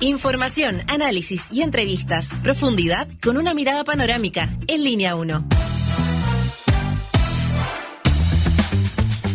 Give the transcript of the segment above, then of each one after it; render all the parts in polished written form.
Información, análisis y entrevistas. Profundidad con una mirada panorámica. En Línea 1.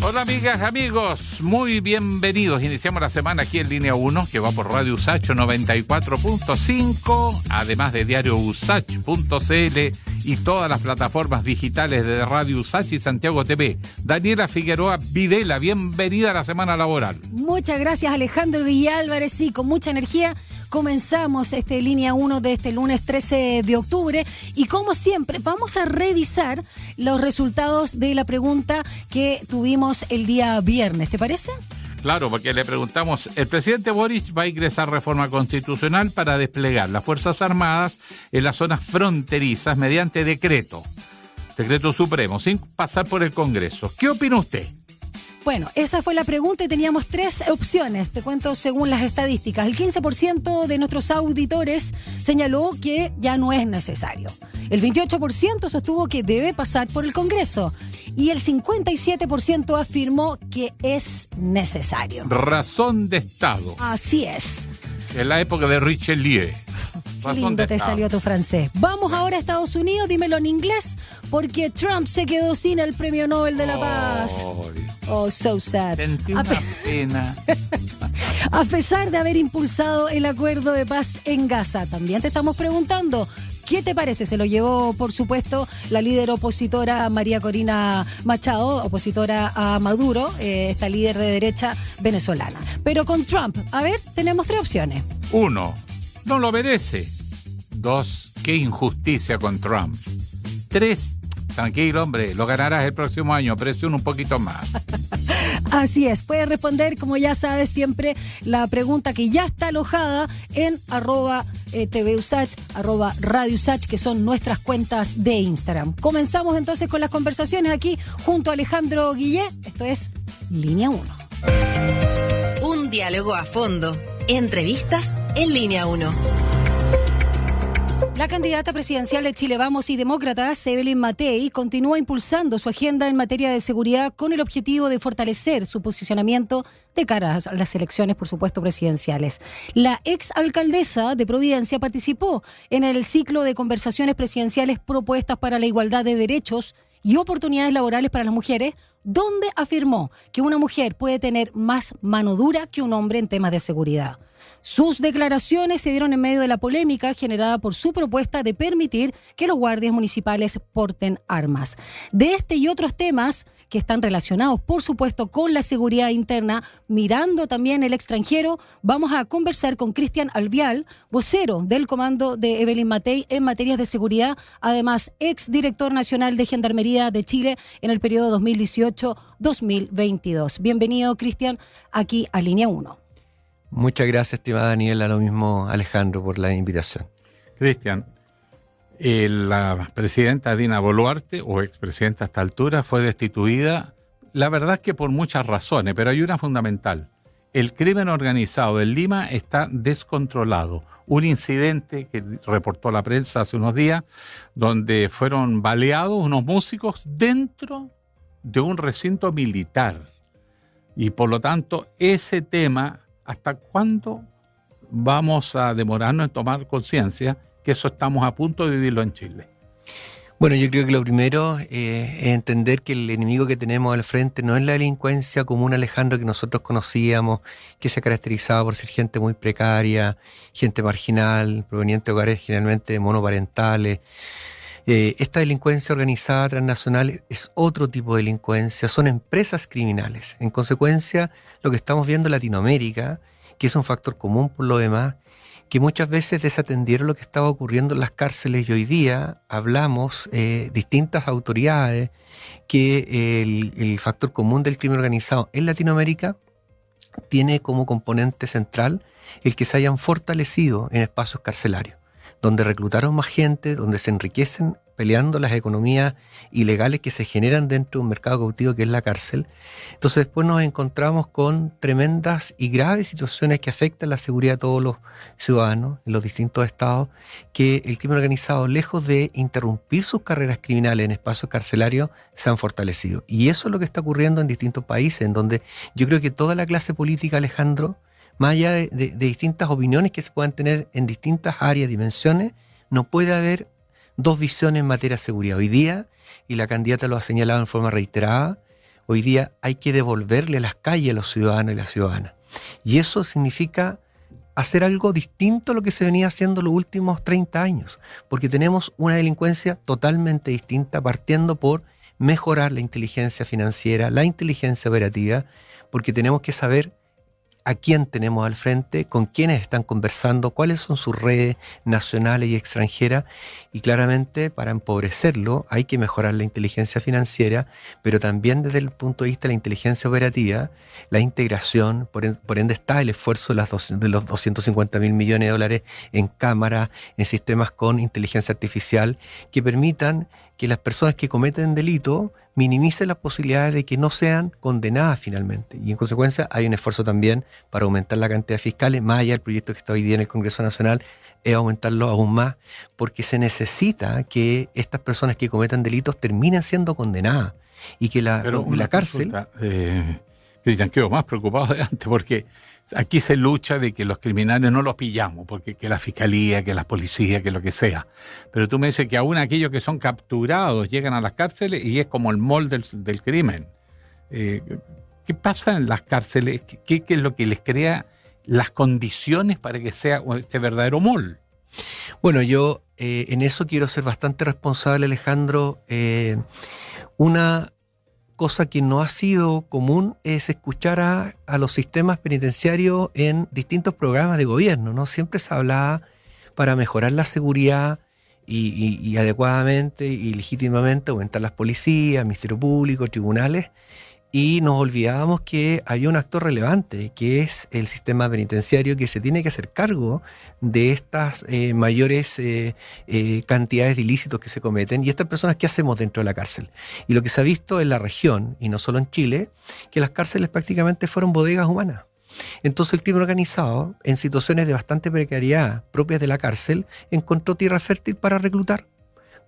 Hola amigas, amigos, muy bienvenidos. Iniciamos la semana aquí en Línea 1, que va por Radio Usach 94.5, además de diario usach.cl y todas las plataformas digitales de Radio Usach y Santiago TV. Daniela Figueroa Videla, bienvenida a la semana laboral. Muchas gracias, Alejandro Guillé Álvarez. Sí, con mucha energía comenzamos Línea 1 de este lunes 13 de octubre y como siempre vamos a revisar los resultados de la pregunta que tuvimos el día viernes. ¿Te parece? Claro, porque le preguntamos, el presidente Boric va a ingresar reforma constitucional para desplegar las Fuerzas Armadas en las zonas fronterizas mediante decreto supremo, sin pasar por el Congreso. ¿Qué opina usted? Bueno, esa fue la pregunta y teníamos 3 opciones, te cuento según las estadísticas. El 15% de nuestros auditores señaló que ya no es necesario. El 28% sostuvo que debe pasar por el Congreso y el 57% afirmó que es necesario. Razón de Estado. Así es. En la época de Richelieu. Lindo te salió tu francés. Vamos ahora a Estados Unidos, dímelo en inglés, porque Trump se quedó sin el Premio Nobel de la Paz. Oh, so sad. Sentí una pena. A pesar de haber impulsado el acuerdo de paz en Gaza, también te estamos preguntando, ¿qué te parece? Se lo llevó, por supuesto, la líder opositora María Corina Machado, opositora a Maduro, esta líder de derecha venezolana. Pero con Trump, a ver, tenemos 3 opciones. 1. No lo merece. 2. Qué injusticia con Trump. 3. Tranquilo, hombre, lo ganarás el próximo año, presiona un poquito más. Así es, puedes responder, como ya sabes, siempre la pregunta que ya está alojada en @TVUsach, @RadioUsach, que son nuestras cuentas de Instagram. Comenzamos entonces con las conversaciones aquí junto a Alejandro Guillé. Esto es Línea 1. Un diálogo a fondo. Entrevistas en Línea 1. La candidata presidencial de Chile Vamos y Demócratas, Evelyn Matei, continúa impulsando su agenda en materia de seguridad con el objetivo de fortalecer su posicionamiento de cara a las elecciones, por supuesto, presidenciales. La exalcaldesa de Providencia participó en el ciclo de conversaciones presidenciales propuestas para la igualdad de derechos y oportunidades laborales para las mujeres, donde afirmó que una mujer puede tener más mano dura que un hombre en temas de seguridad. Sus declaraciones se dieron en medio de la polémica generada por su propuesta de permitir que los guardias municipales porten armas. De este y otros temas que están relacionados, por supuesto, con la seguridad interna, mirando también el extranjero, vamos a conversar con Cristian Alvial, vocero del comando de Evelyn Matei en materias de seguridad, además exdirector nacional de Gendarmería de Chile en el periodo 2018-2022. Bienvenido, Cristian, aquí a Línea 1. Muchas gracias, estimada Daniela, lo mismo Alejandro por la invitación. Cristian, la presidenta Dina Boluarte, o expresidenta a esta altura, fue destituida, la verdad es que por muchas razones, pero hay una fundamental. El crimen organizado en Lima está descontrolado. Un incidente que reportó la prensa hace unos días, donde fueron baleados unos músicos dentro de un recinto militar. Y por lo tanto, ese tema... ¿Hasta cuándo vamos a demorarnos en tomar conciencia que eso estamos a punto de vivirlo en Chile? Bueno, yo creo que lo primero es entender que el enemigo que tenemos al frente no es la delincuencia común, Alejandro, que nosotros conocíamos, que se caracterizaba por ser gente muy precaria, gente marginal, proveniente de hogares generalmente monoparentales. Esta delincuencia organizada transnacional es otro tipo de delincuencia, son empresas criminales. En consecuencia, lo que estamos viendo en Latinoamérica, que es un factor común por lo demás, que muchas veces desatendieron lo que estaba ocurriendo en las cárceles y hoy día hablamos distintas autoridades que el factor común del crimen organizado en Latinoamérica tiene como componente central el que se hayan fortalecido en espacios carcelarios, donde reclutaron más gente, donde se enriquecen peleando las economías ilegales que se generan dentro de un mercado cautivo que es la cárcel. Entonces después nos encontramos con tremendas y graves situaciones que afectan la seguridad de todos los ciudadanos en los distintos estados, que el crimen organizado, lejos de interrumpir sus carreras criminales en espacios carcelarios, se han fortalecido. Y eso es lo que está ocurriendo en distintos países, en donde yo creo que toda la clase política, Alejandro, más allá de distintas opiniones que se puedan tener en distintas áreas, dimensiones, no puede haber dos visiones en materia de seguridad. Hoy día, y la candidata lo ha señalado en forma reiterada, hoy día hay que devolverle las calles a los ciudadanos y las ciudadanas. Y eso significa hacer algo distinto a lo que se venía haciendo los últimos 30 años, porque tenemos una delincuencia totalmente distinta, partiendo por mejorar la inteligencia financiera, la inteligencia operativa, porque tenemos que saber a quién tenemos al frente, con quiénes están conversando, cuáles son sus redes nacionales y extranjeras, y claramente para empobrecerlo hay que mejorar la inteligencia financiera, pero también desde el punto de vista de la inteligencia operativa, la integración, por ende está el esfuerzo de los 250.000 millones de dólares en cámaras, en sistemas con inteligencia artificial, que permitan que las personas que cometen delito minimicen las posibilidades de que no sean condenadas finalmente. Y en consecuencia hay un esfuerzo también para aumentar la cantidad de fiscales, más allá del proyecto que está hoy día en el Congreso Nacional, es aumentarlo aún más, porque se necesita que estas personas que cometan delitos terminen siendo condenadas y que la cárcel... Cristian, quedo más preocupado de antes, porque aquí se lucha de que los criminales no los pillamos, porque que la fiscalía, que las policías, que lo que sea. Pero tú me dices que aún aquellos que son capturados llegan a las cárceles y es como el molde del crimen. ¿Qué pasa en las cárceles? ¿Qué es lo que les crea las condiciones para que sea este verdadero mall? Bueno, yo en eso quiero ser bastante responsable, Alejandro. Una cosa que no ha sido común es escuchar a los sistemas penitenciarios en distintos programas de gobierno, ¿no? Siempre se hablaba para mejorar la seguridad y adecuadamente y legítimamente aumentar las policías, Ministerio Público, tribunales, y nos olvidábamos que había un actor relevante, que es el sistema penitenciario, que se tiene que hacer cargo de estas mayores cantidades de ilícitos que se cometen. Y estas personas, ¿qué hacemos dentro de la cárcel? Y lo que se ha visto en la región, y no solo en Chile, que las cárceles prácticamente fueron bodegas humanas. Entonces el crimen organizado, en situaciones de bastante precariedad propias de la cárcel, encontró tierra fértil para reclutar,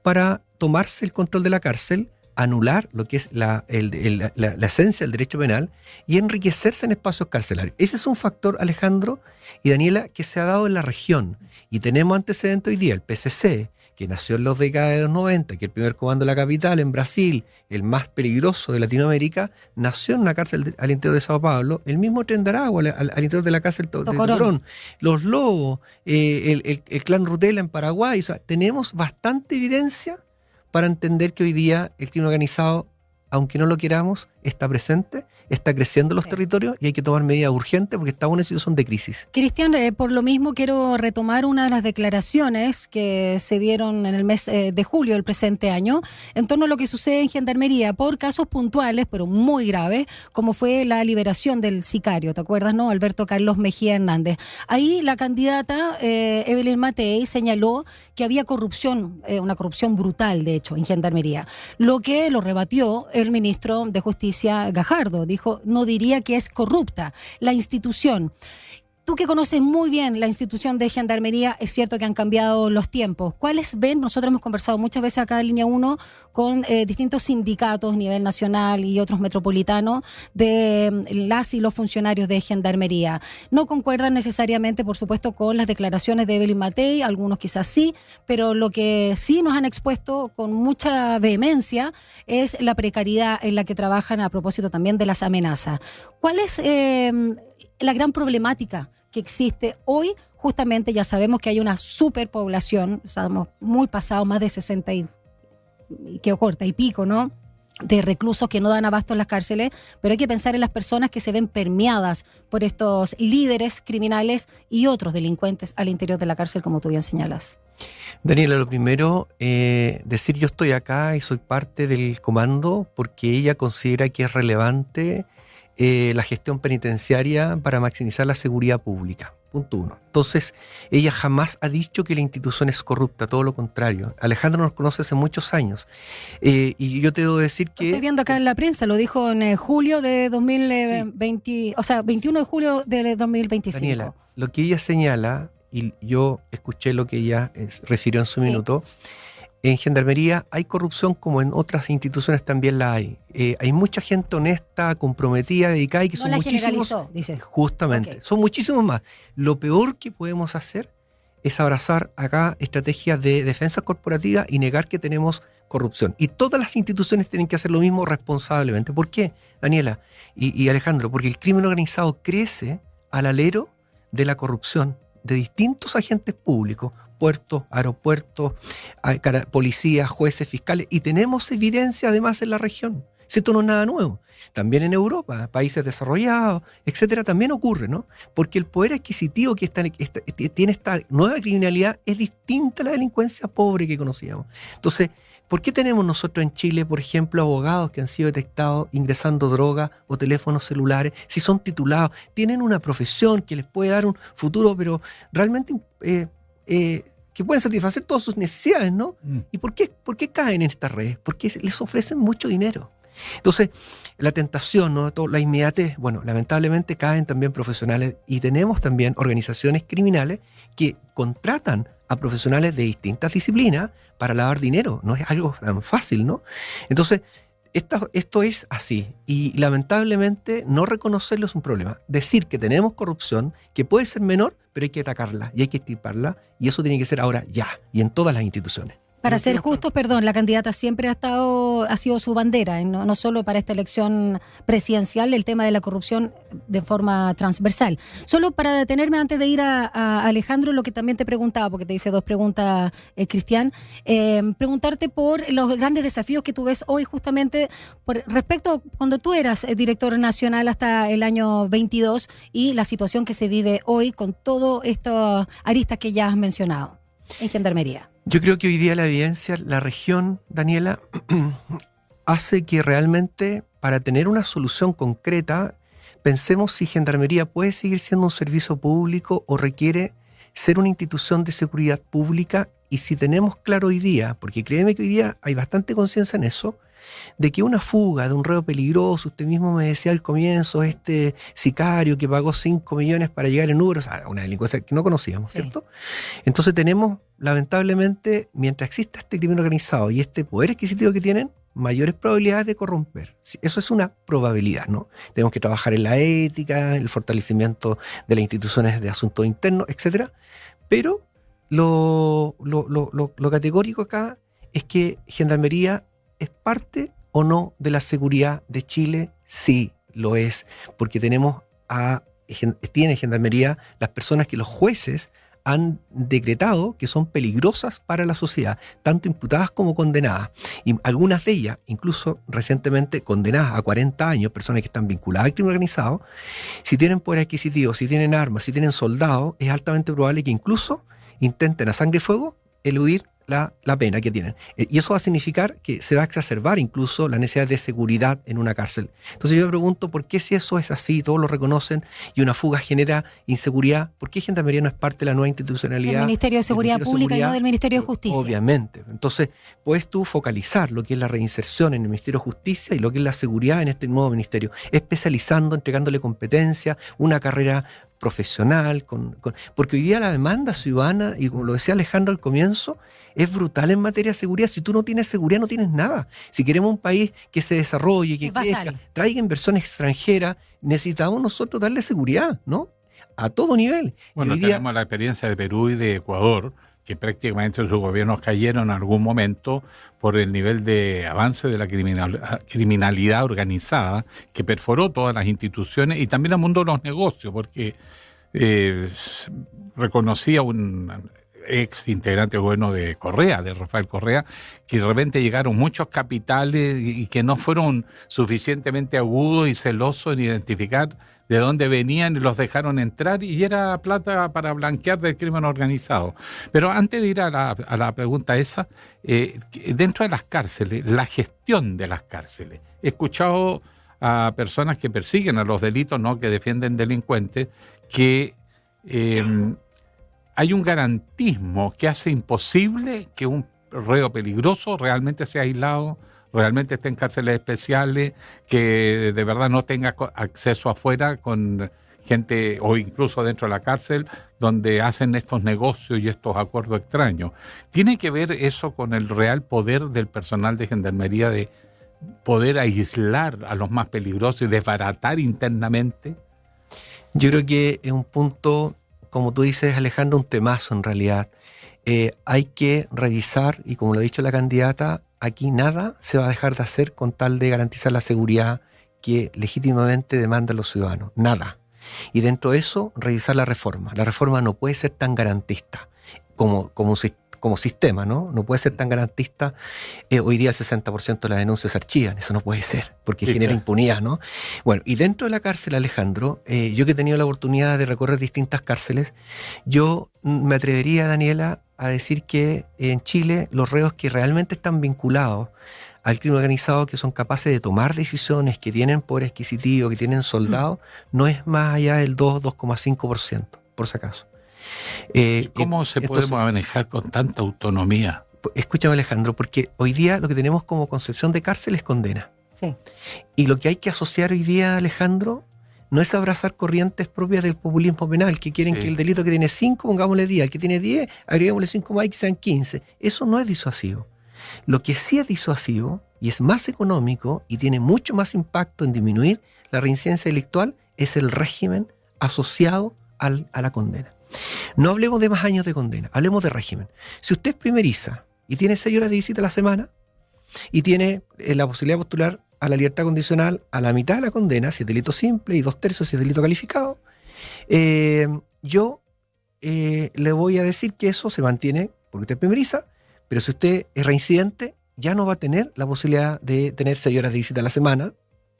para tomarse el control de la cárcel, anular lo que es la esencia del derecho penal y enriquecerse en espacios carcelarios. Ese es un factor, Alejandro y Daniela, que se ha dado en la región. Y tenemos antecedentes hoy día, el PCC, que nació en los décadas de los 90, que el primer comando de la capital en Brasil, el más peligroso de Latinoamérica, nació en una cárcel al interior de Sao Paulo, el mismo Tren de Aragua al interior de la cárcel de Tocorón, los Lobos, el clan Rutela en Paraguay. O sea, tenemos bastante evidencia para entender que hoy día el crimen organizado, aunque no lo queramos, está presente, está creciendo en los territorios y hay que tomar medidas urgentes porque estamos en una situación de crisis. Cristian, por lo mismo quiero retomar una de las declaraciones que se dieron en el mes de julio del presente año en torno a lo que sucede en Gendarmería por casos puntuales, pero muy graves, como fue la liberación del sicario, ¿te acuerdas, no? Alberto Carlos Mejía Hernández. Ahí la candidata Evelyn Matei señaló que había corrupción, una corrupción brutal, de hecho, en Gendarmería, lo que lo rebatió el ministro de Justicia Gajardo. Dijo, no diría que es corrupta la institución. Tú que conoces muy bien la institución de Gendarmería, es cierto que han cambiado los tiempos. ¿Cuáles ven? Nosotros hemos conversado muchas veces acá en Línea 1 con distintos sindicatos a nivel nacional y otros metropolitanos de las y los funcionarios de Gendarmería. No concuerdan necesariamente, por supuesto, con las declaraciones de Evelyn Matei, algunos quizás sí, pero lo que sí nos han expuesto con mucha vehemencia es la precariedad en la que trabajan, a propósito también de las amenazas. ¿Cuál es la gran problemática que existe hoy? Justamente ya sabemos que hay una superpoblación, estamos muy pasados, más de 60 y pico, ¿no?, de reclusos que no dan abasto en las cárceles, pero hay que pensar en las personas que se ven permeadas por estos líderes criminales y otros delincuentes al interior de la cárcel, como tú bien señalas. Daniela, lo primero, decir yo estoy acá y soy parte del comando porque ella considera que es relevante la gestión penitenciaria para maximizar la seguridad pública. Punto uno. Entonces, ella jamás ha dicho que la institución es corrupta, todo lo contrario. Alejandro nos conoce hace muchos años. Y yo te debo decir que... Estoy viendo acá en la prensa, lo dijo en julio de 2020, sí. O sea, 21 de julio de 2025. Daniela, lo que ella señala, y yo escuché lo que ella refirió en su minuto, En Gendarmería hay corrupción como en otras instituciones también la hay. Hay mucha gente honesta, comprometida, dedicada y que No son la muchísimos. generalizó, dices. Justamente, Ok. son muchísimos más. Lo peor que podemos hacer es abrazar acá estrategias de defensa corporativa y negar que tenemos corrupción. Y todas las instituciones tienen que hacer lo mismo responsablemente. ¿Por qué, Daniela y Alejandro? Porque el crimen organizado crece al alero de la corrupción de distintos agentes públicos, puertos, aeropuertos, policías, jueces, fiscales, y tenemos evidencia además en la región. Si esto no es nada nuevo. También en Europa, países desarrollados, etcétera, también ocurre, ¿no? Porque el poder adquisitivo que tiene esta nueva criminalidad es distinta a la delincuencia pobre que conocíamos. Entonces, ¿por qué tenemos nosotros en Chile, por ejemplo, abogados que han sido detectados ingresando droga o teléfonos celulares, si son titulados, tienen una profesión que les puede dar un futuro, pero realmente que pueden satisfacer todas sus necesidades, ¿no? ¿Y por qué caen en estas redes? Porque les ofrecen mucho dinero. Entonces, la tentación, ¿no? La inmediatez, bueno, lamentablemente caen también profesionales y tenemos también organizaciones criminales que contratan a profesionales de distintas disciplinas para lavar dinero. No es algo tan fácil, ¿no? Entonces, esto es así y lamentablemente no reconocerlo es un problema. Decir que tenemos corrupción, que puede ser menor, pero hay que atacarla y hay que extirparla y eso tiene que ser ahora ya y en todas las instituciones. Para ser justos, perdón, la candidata siempre ha sido su bandera, no solo para esta elección presidencial, el tema de la corrupción de forma transversal. Solo para detenerme antes de ir a Alejandro, lo que también te preguntaba, porque te hice dos preguntas, Cristian, preguntarte por los grandes desafíos que tú ves hoy justamente respecto a cuando tú eras director nacional hasta el año 22 y la situación que se vive hoy con todo esto aristas que ya has mencionado en Gendarmería. Yo creo que hoy día la evidencia, la región, Daniela, hace que realmente para tener una solución concreta pensemos si Gendarmería puede seguir siendo un servicio público o requiere ser una institución de seguridad pública y si tenemos claro hoy día, porque créeme que hoy día hay bastante conciencia en eso, de que una fuga de un reo peligroso, usted mismo me decía al comienzo, este sicario que pagó 5 millones para llegar en Uber, o sea, una delincuencia que no conocíamos, sí. ¿Cierto? Entonces tenemos, lamentablemente, mientras exista este crimen organizado y este poder adquisitivo que tienen, mayores probabilidades de corromper. Eso es una probabilidad, ¿no? Tenemos que trabajar en la ética, el fortalecimiento de las instituciones de asuntos internos, etcétera. Pero lo categórico acá es que Gendarmería ¿es parte o no de la seguridad de Chile? Sí, lo es, porque tiene Gendarmería las personas que los jueces han decretado que son peligrosas para la sociedad, tanto imputadas como condenadas. Y algunas de ellas, incluso recientemente condenadas a 40 años, personas que están vinculadas al crimen organizado, si tienen poder adquisitivo, si tienen armas, si tienen soldados, es altamente probable que incluso intenten a sangre y fuego eludir la pena que tienen. Y eso va a significar que se va a exacerbar incluso la necesidad de seguridad en una cárcel. Entonces yo me pregunto, ¿por qué si eso es así, todos lo reconocen, y una fuga genera inseguridad? ¿Por qué Gendarmería no es parte de la nueva institucionalidad? Del Ministerio de Seguridad Pública y no del Ministerio de Justicia. Obviamente. Entonces, puedes tú focalizar lo que es la reinserción en el Ministerio de Justicia y lo que es la seguridad en este nuevo ministerio, especializando, entregándole competencia, una carrera profesional, porque hoy día la demanda ciudadana, y como lo decía Alejandro al comienzo, es brutal en materia de seguridad. Si tú no tienes seguridad, no tienes nada. Si queremos un país que se desarrolle, que crezca, traiga inversión extranjera, necesitamos nosotros darle seguridad, ¿no? A todo nivel. Bueno, tenemos la experiencia de Perú y de Ecuador, que prácticamente sus gobiernos cayeron en algún momento por el nivel de avance de la criminalidad organizada que perforó todas las instituciones y también el mundo de los negocios, porque reconocía un ex integrante del gobierno de Correa, de Rafael Correa, que de repente llegaron muchos capitales y que no fueron suficientemente agudos y celosos en identificar de dónde venían y los dejaron entrar y era plata para blanquear del crimen organizado. Pero antes de ir a la pregunta esa, dentro de las cárceles, la gestión de las cárceles. He escuchado a personas que persiguen a los delitos, ¿no?, que defienden delincuentes, que hay un garantismo que hace imposible que un reo peligroso realmente sea aislado, realmente esté en cárceles especiales, que de verdad no tenga acceso afuera con gente, o incluso dentro de la cárcel, donde hacen estos negocios y estos acuerdos extraños. ¿Tiene que ver eso con el real poder del personal de Gendarmería de poder aislar a los más peligrosos y desbaratar internamente? Yo creo que es un punto, como tú dices, Alejandro, un temazo en realidad. Hay que revisar, y como lo ha dicho la candidata, aquí nada se va a dejar de hacer con tal de garantizar la seguridad que legítimamente demandan los ciudadanos. Nada. Y dentro de eso, revisar la reforma. La reforma no puede ser tan garantista como sistema, ¿no? No puede ser tan garantista. Hoy día el 60% de las denuncias se archivan. Eso no puede ser, porque Sí, genera claro. impunidad, ¿no? Bueno, y dentro de la cárcel, Alejandro, yo que he tenido la oportunidad de recorrer distintas cárceles, yo me atrevería, Daniela, a decir que en Chile los reos que realmente están vinculados al crimen organizado, que son capaces de tomar decisiones, que tienen poder adquisitivo, que tienen soldados, no es más allá del 2,5%, por si acaso. ¿Cómo se puede Entonces, manejar con tanta autonomía? escúchame, Alejandro, porque hoy día lo que tenemos como concepción de cárcel es condena. Sí. Y lo que hay que asociar hoy día, Alejandro, no es abrazar corrientes propias del populismo penal, que quieren que el delito que tiene 5, pongámosle 10, al que tiene 10, agreguémosle 5 más y que sean 15. Eso no es disuasivo. Lo que sí es disuasivo y es más económico y tiene mucho más impacto en disminuir la reincidencia delictual es el régimen asociado a la condena. No hablemos de más años de condena, hablemos de régimen. Si usted es primeriza y tiene 6 horas de visita a la semana y tiene la posibilidad de postular a la libertad condicional a la mitad de la condena, si es delito simple, y 2/3 si es delito calificado, yo le voy a decir que eso se mantiene porque usted es primeriza, pero si usted es reincidente, ya no va a tener la posibilidad de tener 6 horas de visita a la semana,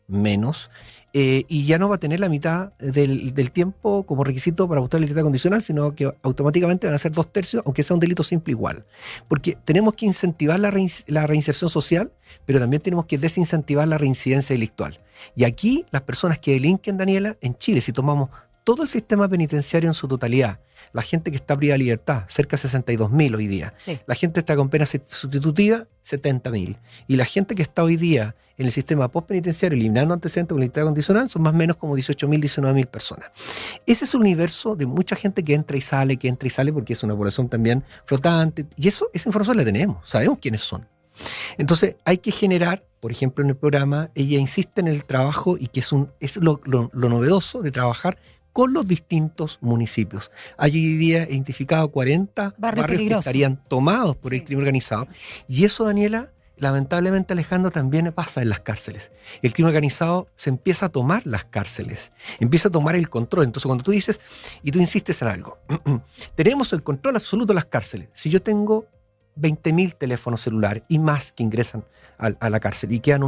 menos, y ya no va a tener la mitad del tiempo como requisito para buscar la libertad condicional, sino que automáticamente van a ser 2/3, aunque sea un delito simple igual. Porque tenemos que incentivar la reinserción social, pero también tenemos que desincentivar la reincidencia delictual. Y aquí las personas que delinquen, Daniela, en Chile, si tomamos todo el sistema penitenciario en su totalidad, la gente que está privada de libertad, cerca de 62.000 hoy día, Sí. la gente que está con pena sustitutiva, 70.000, y la gente que está hoy día en el sistema postpenitenciario eliminando antecedentes con libertad condicional son más o menos como 18.000, 19.000 personas. Ese es un universo de mucha gente que entra y sale, porque es una población también flotante, y esa información la tenemos, sabemos quiénes son. Entonces hay que generar, por ejemplo en el programa, ella insiste en el trabajo y que es lo novedoso de trabajar con los distintos municipios. Hay hoy día identificado 40 barrios que peligrosos estarían tomados por Sí. el crimen organizado. Y eso, Daniela, lamentablemente, Alejandro, también pasa en las cárceles. El crimen organizado se empieza a tomar las cárceles, empieza a tomar el control. Entonces, cuando tú dices, y tú insistes en algo, tenemos el control absoluto de las cárceles. Si yo tengo 20.000 teléfonos celulares y más que ingresan a la cárcel, y quedan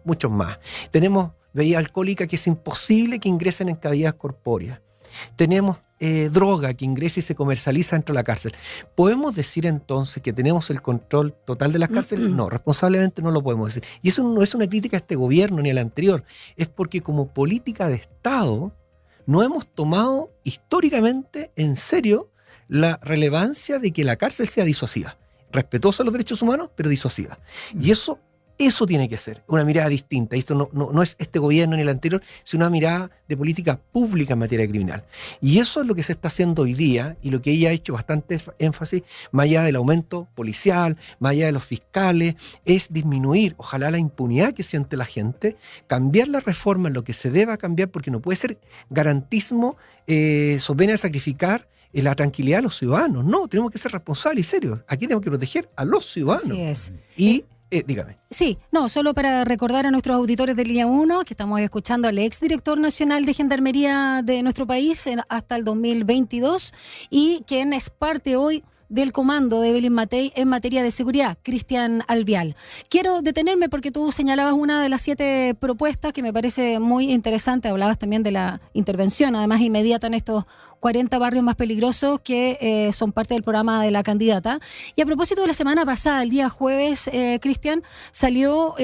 muchos más. Tenemos bebida alcohólica que es imposible que ingresen en cavidades corpóreas. Tenemos droga que ingresa y se comercializa dentro de la cárcel. ¿Podemos decir entonces que tenemos el control total de las cárceles? No, responsablemente no lo podemos decir. Y eso no es una crítica a este gobierno ni al anterior, es porque como política de Estado no hemos tomado históricamente en serio la relevancia de que la cárcel sea disuasiva, respetuosa de los derechos humanos, pero disuasiva. Y eso tiene que ser una mirada distinta. Y esto no es este gobierno ni el anterior, sino una mirada de política pública en materia criminal. Y eso es lo que se está haciendo hoy día y lo que ella ha hecho bastante énfasis, más allá del aumento policial, más allá de los fiscales, es disminuir, ojalá, la impunidad que siente la gente, cambiar la reforma en lo que se deba cambiar, porque no puede ser garantismo so pena de sacrificar la tranquilidad de los ciudadanos. No, tenemos que ser responsables y serios. Aquí tenemos que proteger a los ciudadanos. Así es. Y dígame. Sí, no, solo para recordar a nuestros auditores de Línea 1 que estamos escuchando al exdirector nacional de Gendarmería de nuestro país hasta el 2022 y quien es parte hoy del comando de Evelyn Matei en materia de seguridad, Cristian Alvial. Quiero detenerme porque tú señalabas una de las 7 propuestas que me parece muy interesante. Hablabas también de la intervención, además inmediata, en estos 40 barrios más peligrosos que son parte del programa de la candidata. Y a propósito de la semana pasada, el día jueves, Cristian, salió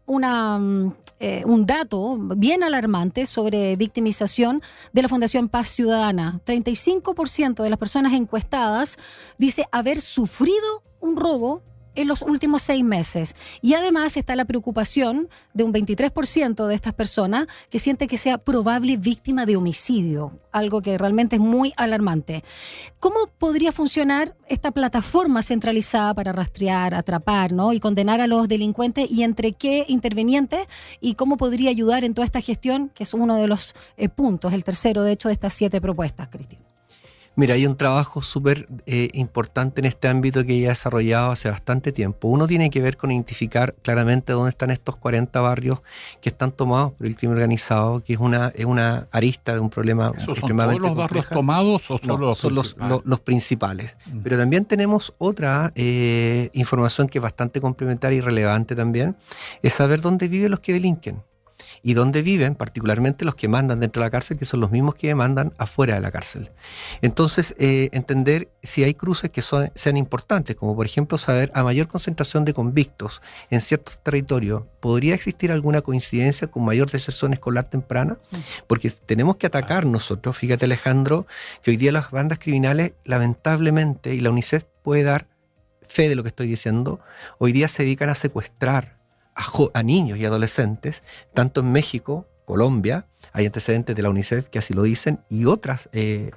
un dato bien alarmante sobre victimización de la Fundación Paz Ciudadana. 35% de las personas encuestadas dice haber sufrido un robo en los últimos 6 meses. Y además está la preocupación de un 23% de estas personas que siente que sea probable víctima de homicidio, algo que realmente es muy alarmante. ¿Cómo podría funcionar esta plataforma centralizada para rastrear, atrapar, ¿no?, y condenar a los delincuentes, y entre qué intervenientes, y cómo podría ayudar en toda esta gestión, que es uno de los puntos, el tercero de hecho de estas 7 propuestas, Cristian? Mira, hay un trabajo súper importante en este ámbito que ya he desarrollado hace bastante tiempo. Uno tiene que ver con identificar claramente dónde están estos 40 barrios que están tomados por el crimen organizado, que es una arista de un problema extremadamente ¿Todos los barrios tomados o solo son los principales? Pero también tenemos otra información que es bastante complementaria y relevante también, es saber dónde viven los que delinquen. Y dónde viven, particularmente los que mandan dentro de la cárcel, que son los mismos que mandan afuera de la cárcel. Entonces, entender si hay cruces que sean importantes, como por ejemplo saber a mayor concentración de convictos en ciertos territorios, ¿podría existir alguna coincidencia con mayor deserción escolar temprana? Porque tenemos que atacar nosotros, fíjate Alejandro, que hoy día las bandas criminales, lamentablemente, y la UNICEF puede dar fe de lo que estoy diciendo, hoy día se dedican a secuestrar a niños y adolescentes, tanto en México, Colombia, hay antecedentes de la UNICEF que así lo dicen, y otras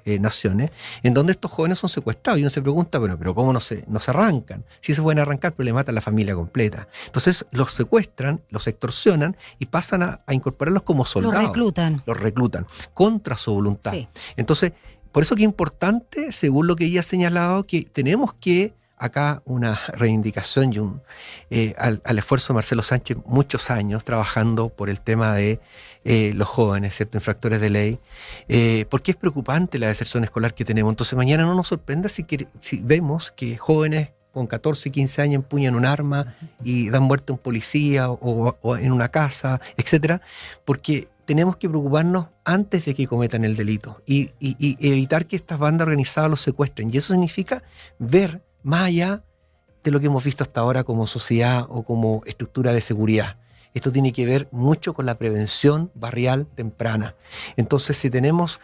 naciones, en donde estos jóvenes son secuestrados. Y uno se pregunta, bueno, pero ¿cómo no se arrancan? Sí se pueden arrancar, pero le matan a la familia completa. Entonces los secuestran, los extorsionan y pasan a incorporarlos como soldados. Los reclutan, contra su voluntad. Sí. Entonces, por eso que es importante, según lo que ella ha señalado, que tenemos que acá una reivindicación y al esfuerzo de Marcelo Sánchez, muchos años trabajando por el tema de los jóvenes, ¿cierto?, infractores de ley, porque es preocupante la deserción escolar que tenemos. Entonces mañana no nos sorprenda si vemos que jóvenes con 14, 15 años empuñan un arma y dan muerte a un policía o en una casa, etcétera, porque tenemos que preocuparnos antes de que cometan el delito y evitar que estas bandas organizadas los secuestren. Y eso significa ver más allá de lo que hemos visto hasta ahora como sociedad o como estructura de seguridad. Esto tiene que ver mucho con la prevención barrial temprana. Entonces, si tenemos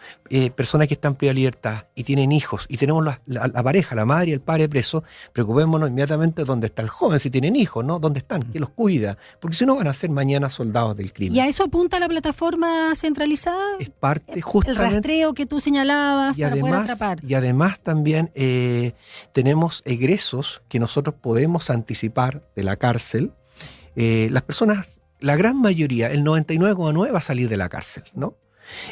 personas que están privadas de libertad y tienen hijos, y tenemos la pareja, la madre y el padre presos, preocupémonos inmediatamente dónde está el joven, si tienen hijos, ¿no? ¿Dónde están? ¿Quién los cuida? Porque si no van a ser mañana soldados del crimen. ¿Y a eso apunta la plataforma centralizada? Es parte justamente... El rastreo que tú señalabas para poder atrapar. Y además también tenemos egresos que nosotros podemos anticipar de la cárcel. Las personas, la gran mayoría, el 99,9% va a salir de la cárcel, ¿no?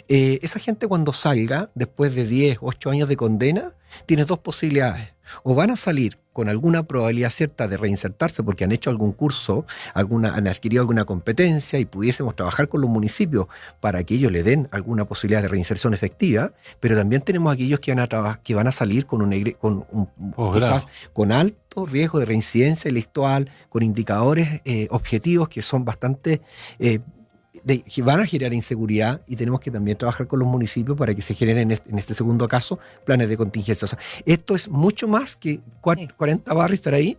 Esa gente cuando salga, después de 10, 8 años de condena, tiene 2 posibilidades. O van a salir con alguna probabilidad cierta de reinsertarse porque han hecho algún curso, han adquirido alguna competencia y pudiésemos trabajar con los municipios para que ellos le den alguna posibilidad de reinserción efectiva, pero también tenemos aquellos que van a salir quizás con alto riesgo de reincidencia delictual, con indicadores objetivos que son bastante... que van a generar inseguridad, y tenemos que también trabajar con los municipios para que se generen en este segundo caso planes de contingencia. O sea, esto es mucho más que 40 barrios estar ahí,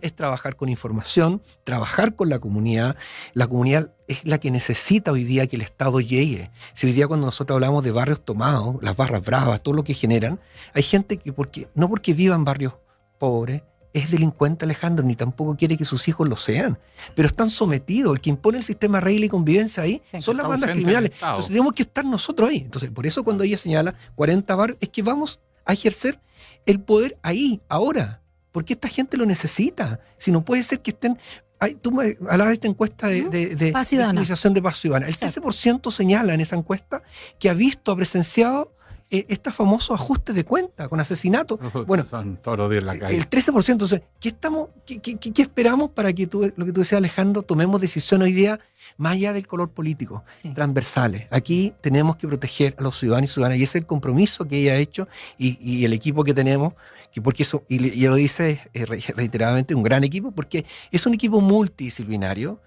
es trabajar con información, trabajar con la comunidad. La comunidad es la que necesita hoy día que el Estado llegue. Si hoy día cuando nosotros hablamos de barrios tomados, las barras bravas, todo lo que generan, hay gente que no porque viva en barrios pobres, es delincuente, Alejandro, ni tampoco quiere que sus hijos lo sean, pero están sometidos. El que impone el sistema de regla y convivencia ahí son las bandas criminales. Entonces tenemos que estar nosotros ahí. Entonces, por eso cuando ella señala 40 barrios, es que vamos a ejercer el poder ahí, ahora, porque esta gente lo necesita. Si no puede ser que estén... tú me hablabas de esta encuesta de utilización de paz ciudadana. El 13% señala en esa encuesta que ha presenciado estos famosos ajustes de cuenta con asesinato. Bueno, son todos los días en la calle. El 13%. Entonces, ¿qué esperamos para que lo que tú decías, Alejandro, tomemos decisión hoy día más allá del color político, transversales? Aquí tenemos que proteger a los ciudadanos y ciudadanas, y ese es el compromiso que ella ha hecho y el equipo que tenemos, porque eso, y ella lo dice reiteradamente, un gran equipo, porque es un equipo multidisciplinario.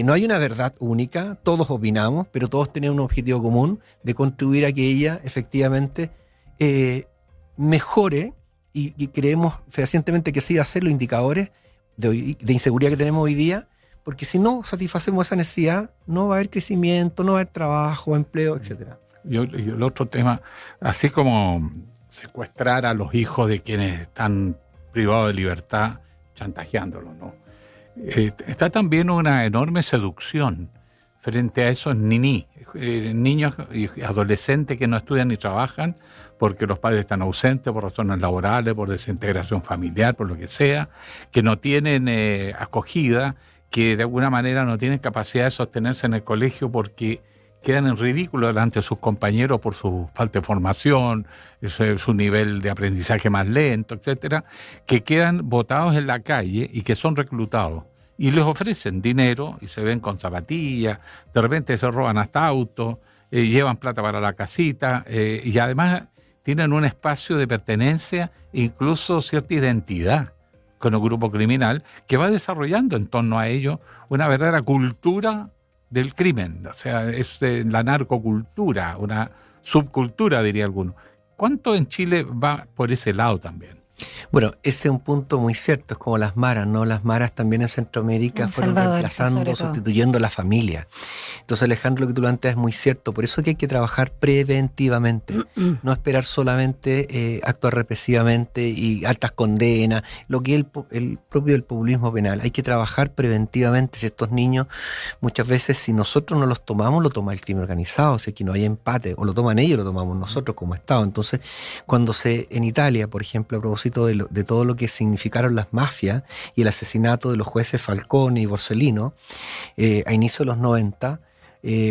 No hay una verdad única, todos opinamos, pero todos tenemos un objetivo común de contribuir a que ella efectivamente mejore, y creemos fehacientemente que sí va a ser los indicadores de inseguridad que tenemos hoy día, porque si no satisfacemos esa necesidad, no va a haber crecimiento, no va a haber trabajo, empleo, etcétera. Y el otro tema, así como secuestrar a los hijos de quienes están privados de libertad, chantajeándolos, ¿no? Está también una enorme seducción frente a esos niños y adolescentes que no estudian ni trabajan porque los padres están ausentes por razones laborales, por desintegración familiar, por lo que sea, que no tienen acogida, que de alguna manera no tienen capacidad de sostenerse en el colegio porque quedan en ridículo delante de sus compañeros por su falta de formación, su nivel de aprendizaje más lento, etcétera, que quedan botados en la calle y que son reclutados. Y les ofrecen dinero y se ven con zapatillas, de repente se roban hasta autos, llevan plata para la casita y además tienen un espacio de pertenencia e incluso cierta identidad con el grupo criminal que va desarrollando en torno a ello una verdadera cultura del crimen, o sea, es la narcocultura, una subcultura, diría alguno. ¿Cuánto en Chile va por ese lado también? Bueno, ese es un punto muy cierto, es como las maras, ¿no? Las maras también en Centroamérica fueron reemplazando, sustituyendo la familia. Entonces, Alejandro, lo que tú planteas es muy cierto, por eso que hay que trabajar preventivamente, no esperar solamente actuar represivamente y altas condenas, lo que es el propio del populismo penal. Hay que trabajar preventivamente. Si estos niños, muchas veces, si nosotros no los tomamos, lo toma el crimen organizado, si aquí no hay empate, o lo toman ellos, lo tomamos nosotros como Estado. Entonces, en Italia, por ejemplo, a propósito de todo lo que significaron las mafias y el asesinato de los jueces Falcone y Borsellino a inicio de los 90,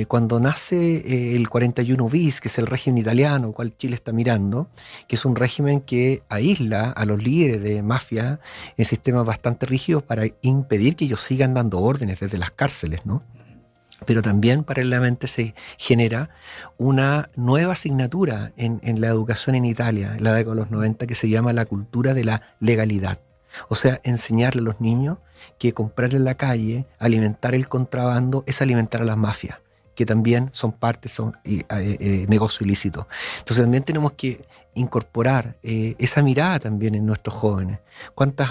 cuando nace el 41 bis, que es el régimen italiano, el cual Chile está mirando, que es un régimen que aísla a los líderes de mafia en sistemas bastante rígidos para impedir que ellos sigan dando órdenes desde las cárceles, ¿no? Pero también paralelamente se genera una nueva asignatura en la educación en Italia, en la década de los 90, que se llama la cultura de la legalidad. O sea, enseñarle a los niños que comprar en la calle, alimentar el contrabando, es alimentar a las mafias, que también son negocio ilícito. Entonces también tenemos que incorporar esa mirada también en nuestros jóvenes.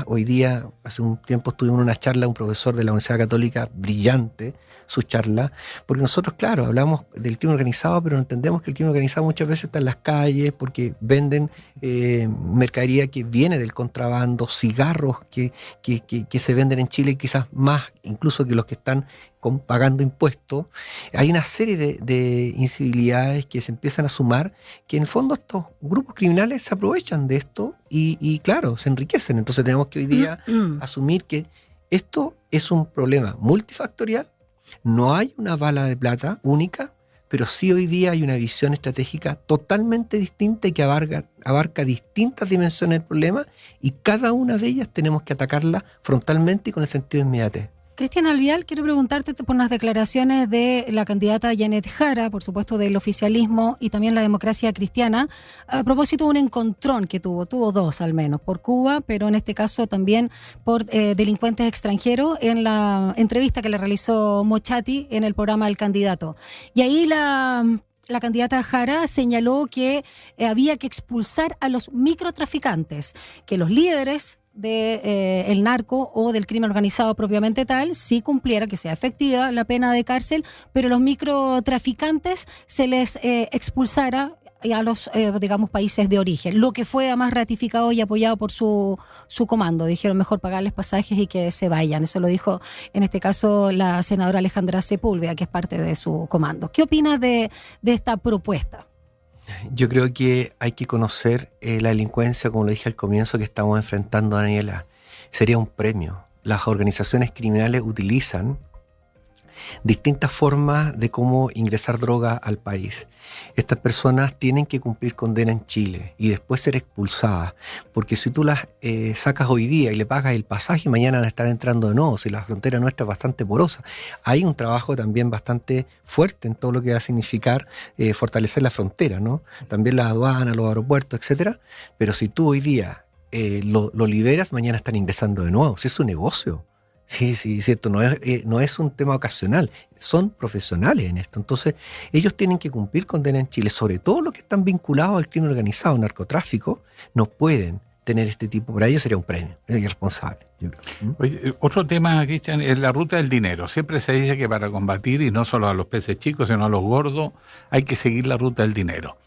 Hoy día, hace un tiempo estuvimos en una charla, un profesor de la Universidad Católica, brillante, su charla, porque nosotros, claro, hablamos del crimen organizado, pero entendemos que el crimen organizado muchas veces está en las calles porque venden mercadería que viene del contrabando, cigarros que se venden en Chile, quizás más incluso que los que están pagando impuestos. Hay una serie de incivilidades que se empiezan a sumar, que en el fondo estos grupos criminales se aprovechan de esto y claro, se enriquecen. Entonces tenemos que hoy día asumir que esto es un problema multifactorial. No hay una bala de plata única, pero sí hoy día hay una visión estratégica totalmente distinta y que abarca distintas dimensiones del problema, y cada una de ellas tenemos que atacarla frontalmente y con el sentido de inmediatez. Cristian Alvial, quiero preguntarte por unas declaraciones de la candidata Janet Jara, por supuesto del oficialismo y también la democracia cristiana, a propósito de un encontrón que tuvo dos al menos, por Cuba, pero en este caso también por delincuentes extranjeros, en la entrevista que le realizó Mochati en el programa El Candidato. Y ahí la candidata Jara señaló que había que expulsar a los microtraficantes, que los líderes del narco o del crimen organizado propiamente tal, sí cumpliera, que sea efectiva la pena de cárcel, pero los microtraficantes se les expulsara a los, países de origen, lo que fue además ratificado y apoyado por su comando. Dijeron mejor pagarles pasajes y que se vayan. Eso lo dijo en este caso la senadora Alejandra Sepúlveda, que es parte de su comando. ¿Qué opinas de esta propuesta? Yo creo que hay que conocer la delincuencia, como lo dije al comienzo, que estamos enfrentando, Daniela. Sería un premio. Las organizaciones criminales utilizan distintas formas de cómo ingresar droga al país. Estas personas tienen que cumplir condena en Chile y después ser expulsadas, porque si tú las sacas hoy día y le pagas el pasaje, mañana van a estar entrando de nuevo, si la frontera nuestra es bastante porosa. Hay un trabajo también bastante fuerte en todo lo que va a significar fortalecer la frontera, ¿no? También las aduanas, los aeropuertos, etcétera. Pero si tú hoy día lo liberas, mañana están ingresando de nuevo. Si es un negocio. Sí, cierto, no es un tema ocasional, son profesionales en esto. Entonces, ellos tienen que cumplir condena en Chile, sobre todo los que están vinculados al crimen organizado, narcotráfico, no pueden tener este tipo. Para ellos sería un premio, es irresponsable, yo creo. Oye, otro tema, Cristian, es la ruta del dinero. Siempre se dice que para combatir, y no solo a los peces chicos, sino a los gordos, hay que seguir la ruta del dinero.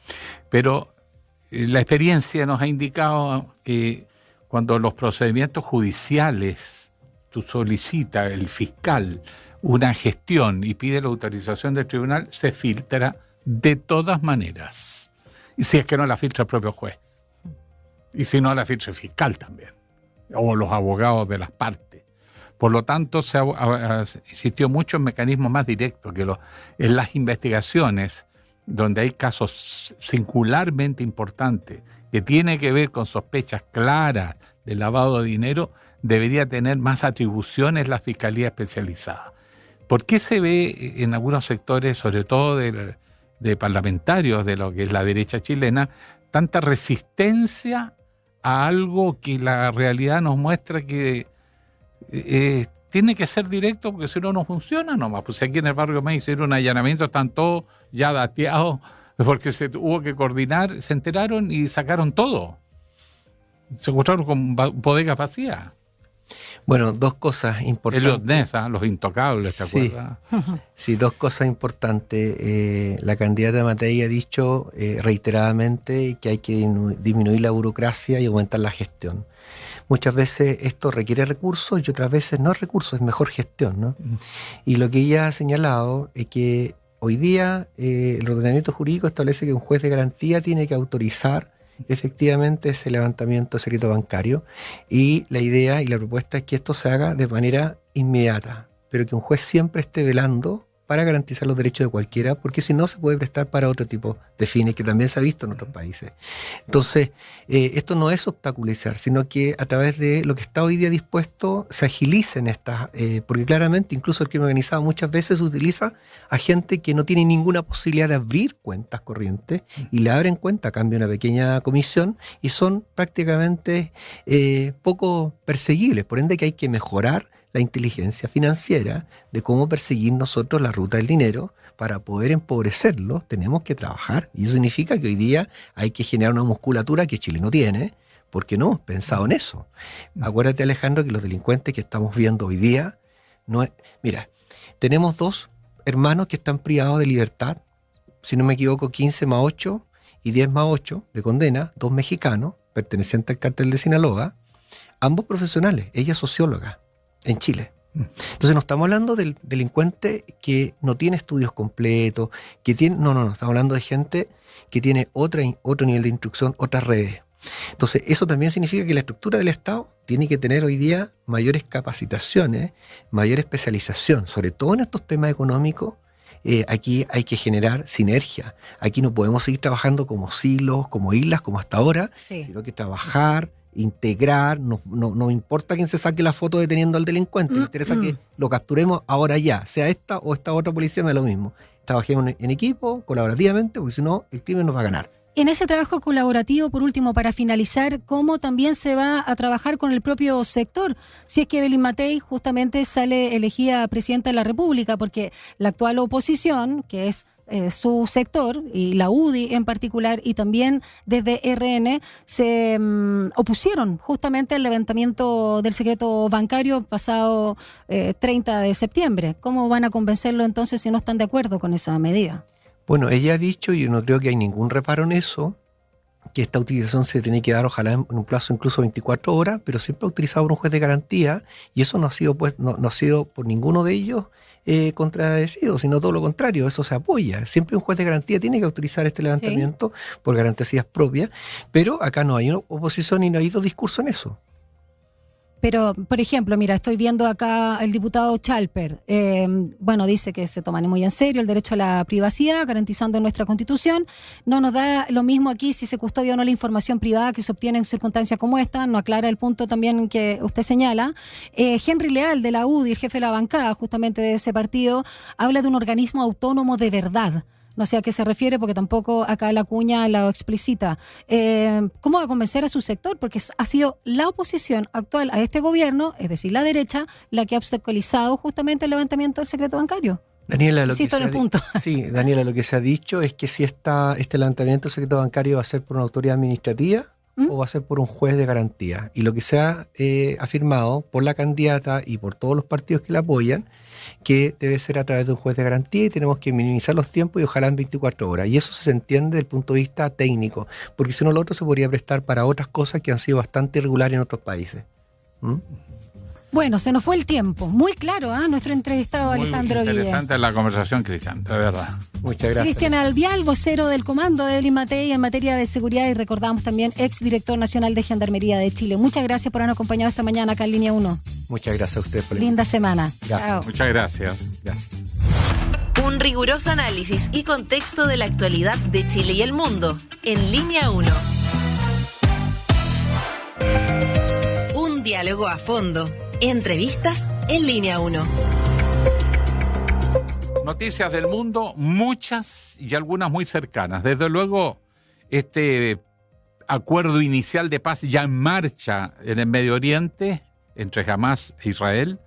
Pero la experiencia nos ha indicado que cuando los procedimientos judiciales, tú solicitas, el fiscal, una gestión y pide la autorización del tribunal, se filtra de todas maneras. Y si es que no la filtra el propio juez. Y si no la filtra el fiscal también. O los abogados de las partes. Por lo tanto, se ha existido muchos mecanismos más directos que en las investigaciones, donde hay casos singularmente importantes que tienen que ver con sospechas claras de lavado de dinero, debería tener más atribuciones la Fiscalía Especializada. ¿Por qué se ve en algunos sectores, sobre todo de parlamentarios de lo que es la derecha chilena, tanta resistencia a algo que la realidad nos muestra que tiene que ser directo, porque si no, no funciona nomás? Pues aquí en el barrio me hicieron un allanamiento, están todos ya dateados, porque se hubo que coordinar, se enteraron y sacaron todo. Se encontraron con bodegas vacías. Bueno, dos cosas importantes. Elliot Ness, los intocables, ¿te acuerdas? Sí, dos cosas importantes. La candidata Matei ha dicho reiteradamente que hay que disminuir la burocracia y aumentar la gestión. Muchas veces esto requiere recursos y otras veces no es recursos, es mejor gestión, ¿no? Y lo que ella ha señalado es que hoy día el ordenamiento jurídico establece que un juez de garantía tiene que autorizar efectivamente ese levantamiento de secreto bancario, y la idea y la propuesta es que esto se haga de manera inmediata, pero que un juez siempre esté velando para garantizar los derechos de cualquiera, porque si no se puede prestar para otro tipo de fines que también se ha visto en otros países. Entonces, esto no es obstaculizar, sino que a través de lo que está hoy día dispuesto se agilicen estas, porque claramente incluso el crimen organizado muchas veces utiliza a gente que no tiene ninguna posibilidad de abrir cuentas corrientes y le abren cuenta a cambio de una pequeña comisión y son prácticamente poco perseguibles, por ende que hay que mejorar la inteligencia financiera de cómo perseguir nosotros la ruta del dinero. Para poder empobrecerlos tenemos que trabajar, y eso significa que hoy día hay que generar una musculatura que Chile no tiene, porque no hemos pensado en eso. Acuérdate, Alejandro, que los delincuentes que estamos viendo hoy día no es... Mira, tenemos dos hermanos que están privados de libertad, si no me equivoco 15 más 8 y 10 más 8 de condena, dos mexicanos pertenecientes al cártel de Sinaloa, ambos profesionales, ella es socióloga en Chile. Entonces no estamos hablando del delincuente que no tiene estudios completos, que tiene, no, estamos hablando de gente que tiene otro nivel de instrucción, otras redes. Entonces eso también significa que la estructura del Estado tiene que tener hoy día mayores capacitaciones, mayor especialización, sobre todo en estos temas económicos. Aquí hay que generar sinergia. Aquí no podemos seguir trabajando como silos, como islas, como hasta ahora, sino que trabajar, integrar. No importa quién se saque la foto deteniendo al delincuente, me interesa que lo capturemos ahora ya, sea esta o esta otra policía, me da lo mismo. Trabajemos en equipo, colaborativamente, porque si no, el crimen nos va a ganar. En ese trabajo colaborativo, por último, para finalizar, ¿cómo también se va a trabajar con el propio sector? Si es que Evelyn Matei justamente sale elegida presidenta de la República, porque la actual oposición, que es su sector, y la UDI en particular, y también desde RN, se opusieron justamente al levantamiento del secreto bancario pasado 30 de septiembre. ¿Cómo van a convencerlo entonces si no están de acuerdo con esa medida? Bueno, ella ha dicho, y yo no creo que hay ningún reparo en eso, que esta utilización se tiene que dar ojalá en un plazo incluso 24 horas, pero siempre utilizado por un juez de garantía, y eso no ha sido no ha sido por ninguno de ellos contradecido, sino todo lo contrario, eso se apoya. Siempre un juez de garantía tiene que autorizar este levantamiento por garantías propias, pero acá no hay una oposición y no hay dos discursos en eso. Pero, por ejemplo, mira, estoy viendo acá el diputado Chalper. Dice que se toman muy en serio el derecho a la privacidad, garantizando nuestra Constitución. No nos da lo mismo aquí si se custodia o no la información privada que se obtiene en circunstancias como esta. No aclara el punto también que usted señala. Henry Leal, de la UDI, el jefe de la bancada justamente de ese partido, habla de un organismo autónomo de verdad. No sé a qué se refiere, porque tampoco acá la cuña lo explicita. ¿Cómo va a convencer a su sector? Porque ha sido la oposición actual a este gobierno, es decir, la derecha, la que ha obstaculizado justamente el levantamiento del secreto bancario. Daniela, Daniela, lo que se ha dicho es que si este levantamiento del secreto bancario va a ser por una autoridad administrativa o va a ser por un juez de garantía. Y lo que se ha afirmado por la candidata y por todos los partidos que la apoyan, que debe ser a través de un juez de garantía y tenemos que minimizar los tiempos y ojalá en 24 horas. Y eso se entiende desde el punto de vista técnico, porque si no lo otro se podría prestar para otras cosas que han sido bastante irregulares en otros países. Bueno, se nos fue el tiempo. Muy claro, nuestro entrevistado Muy Alejandro Guille. interesante la conversación, Cristian, de verdad. Muchas gracias. Cristian Alvial, vocero del comando de Evelyn Matei en materia de seguridad y recordamos también exdirector nacional de Gendarmería de Chile. Muchas gracias por habernos acompañado esta mañana acá en Línea 1. Muchas gracias a ustedes por la Linda semana. Gracias. Chao. Muchas gracias. Un riguroso análisis y contexto de la actualidad de Chile y el mundo en Línea 1. Un diálogo a fondo. Entrevistas en Línea 1. Noticias del mundo, muchas y algunas muy cercanas. Desde luego, este acuerdo inicial de paz ya en marcha en el Medio Oriente, entre Hamás e Israel,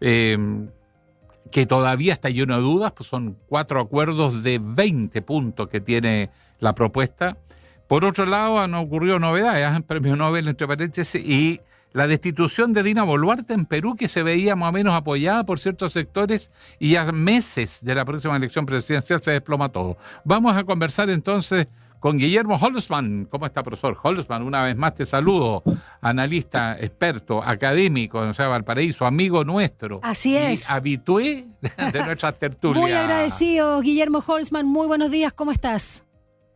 que todavía está lleno de dudas, pues son 4 acuerdos de 20 puntos que tiene la propuesta. Por otro lado, han ocurrido novedades, premio Nobel entre paréntesis, y la destitución de Dina Boluarte en Perú, que se veía más o menos apoyada por ciertos sectores, y a meses de la próxima elección presidencial se desploma todo. Vamos a conversar entonces con Guillermo Holzmann. ¿Cómo está, profesor Holzmann? Una vez más te saludo, analista, experto, académico, o sea, Valparaíso, amigo nuestro. Así es. Y habitué de nuestras tertulias. Muy agradecido, Guillermo Holzmann. Muy buenos días, ¿cómo estás?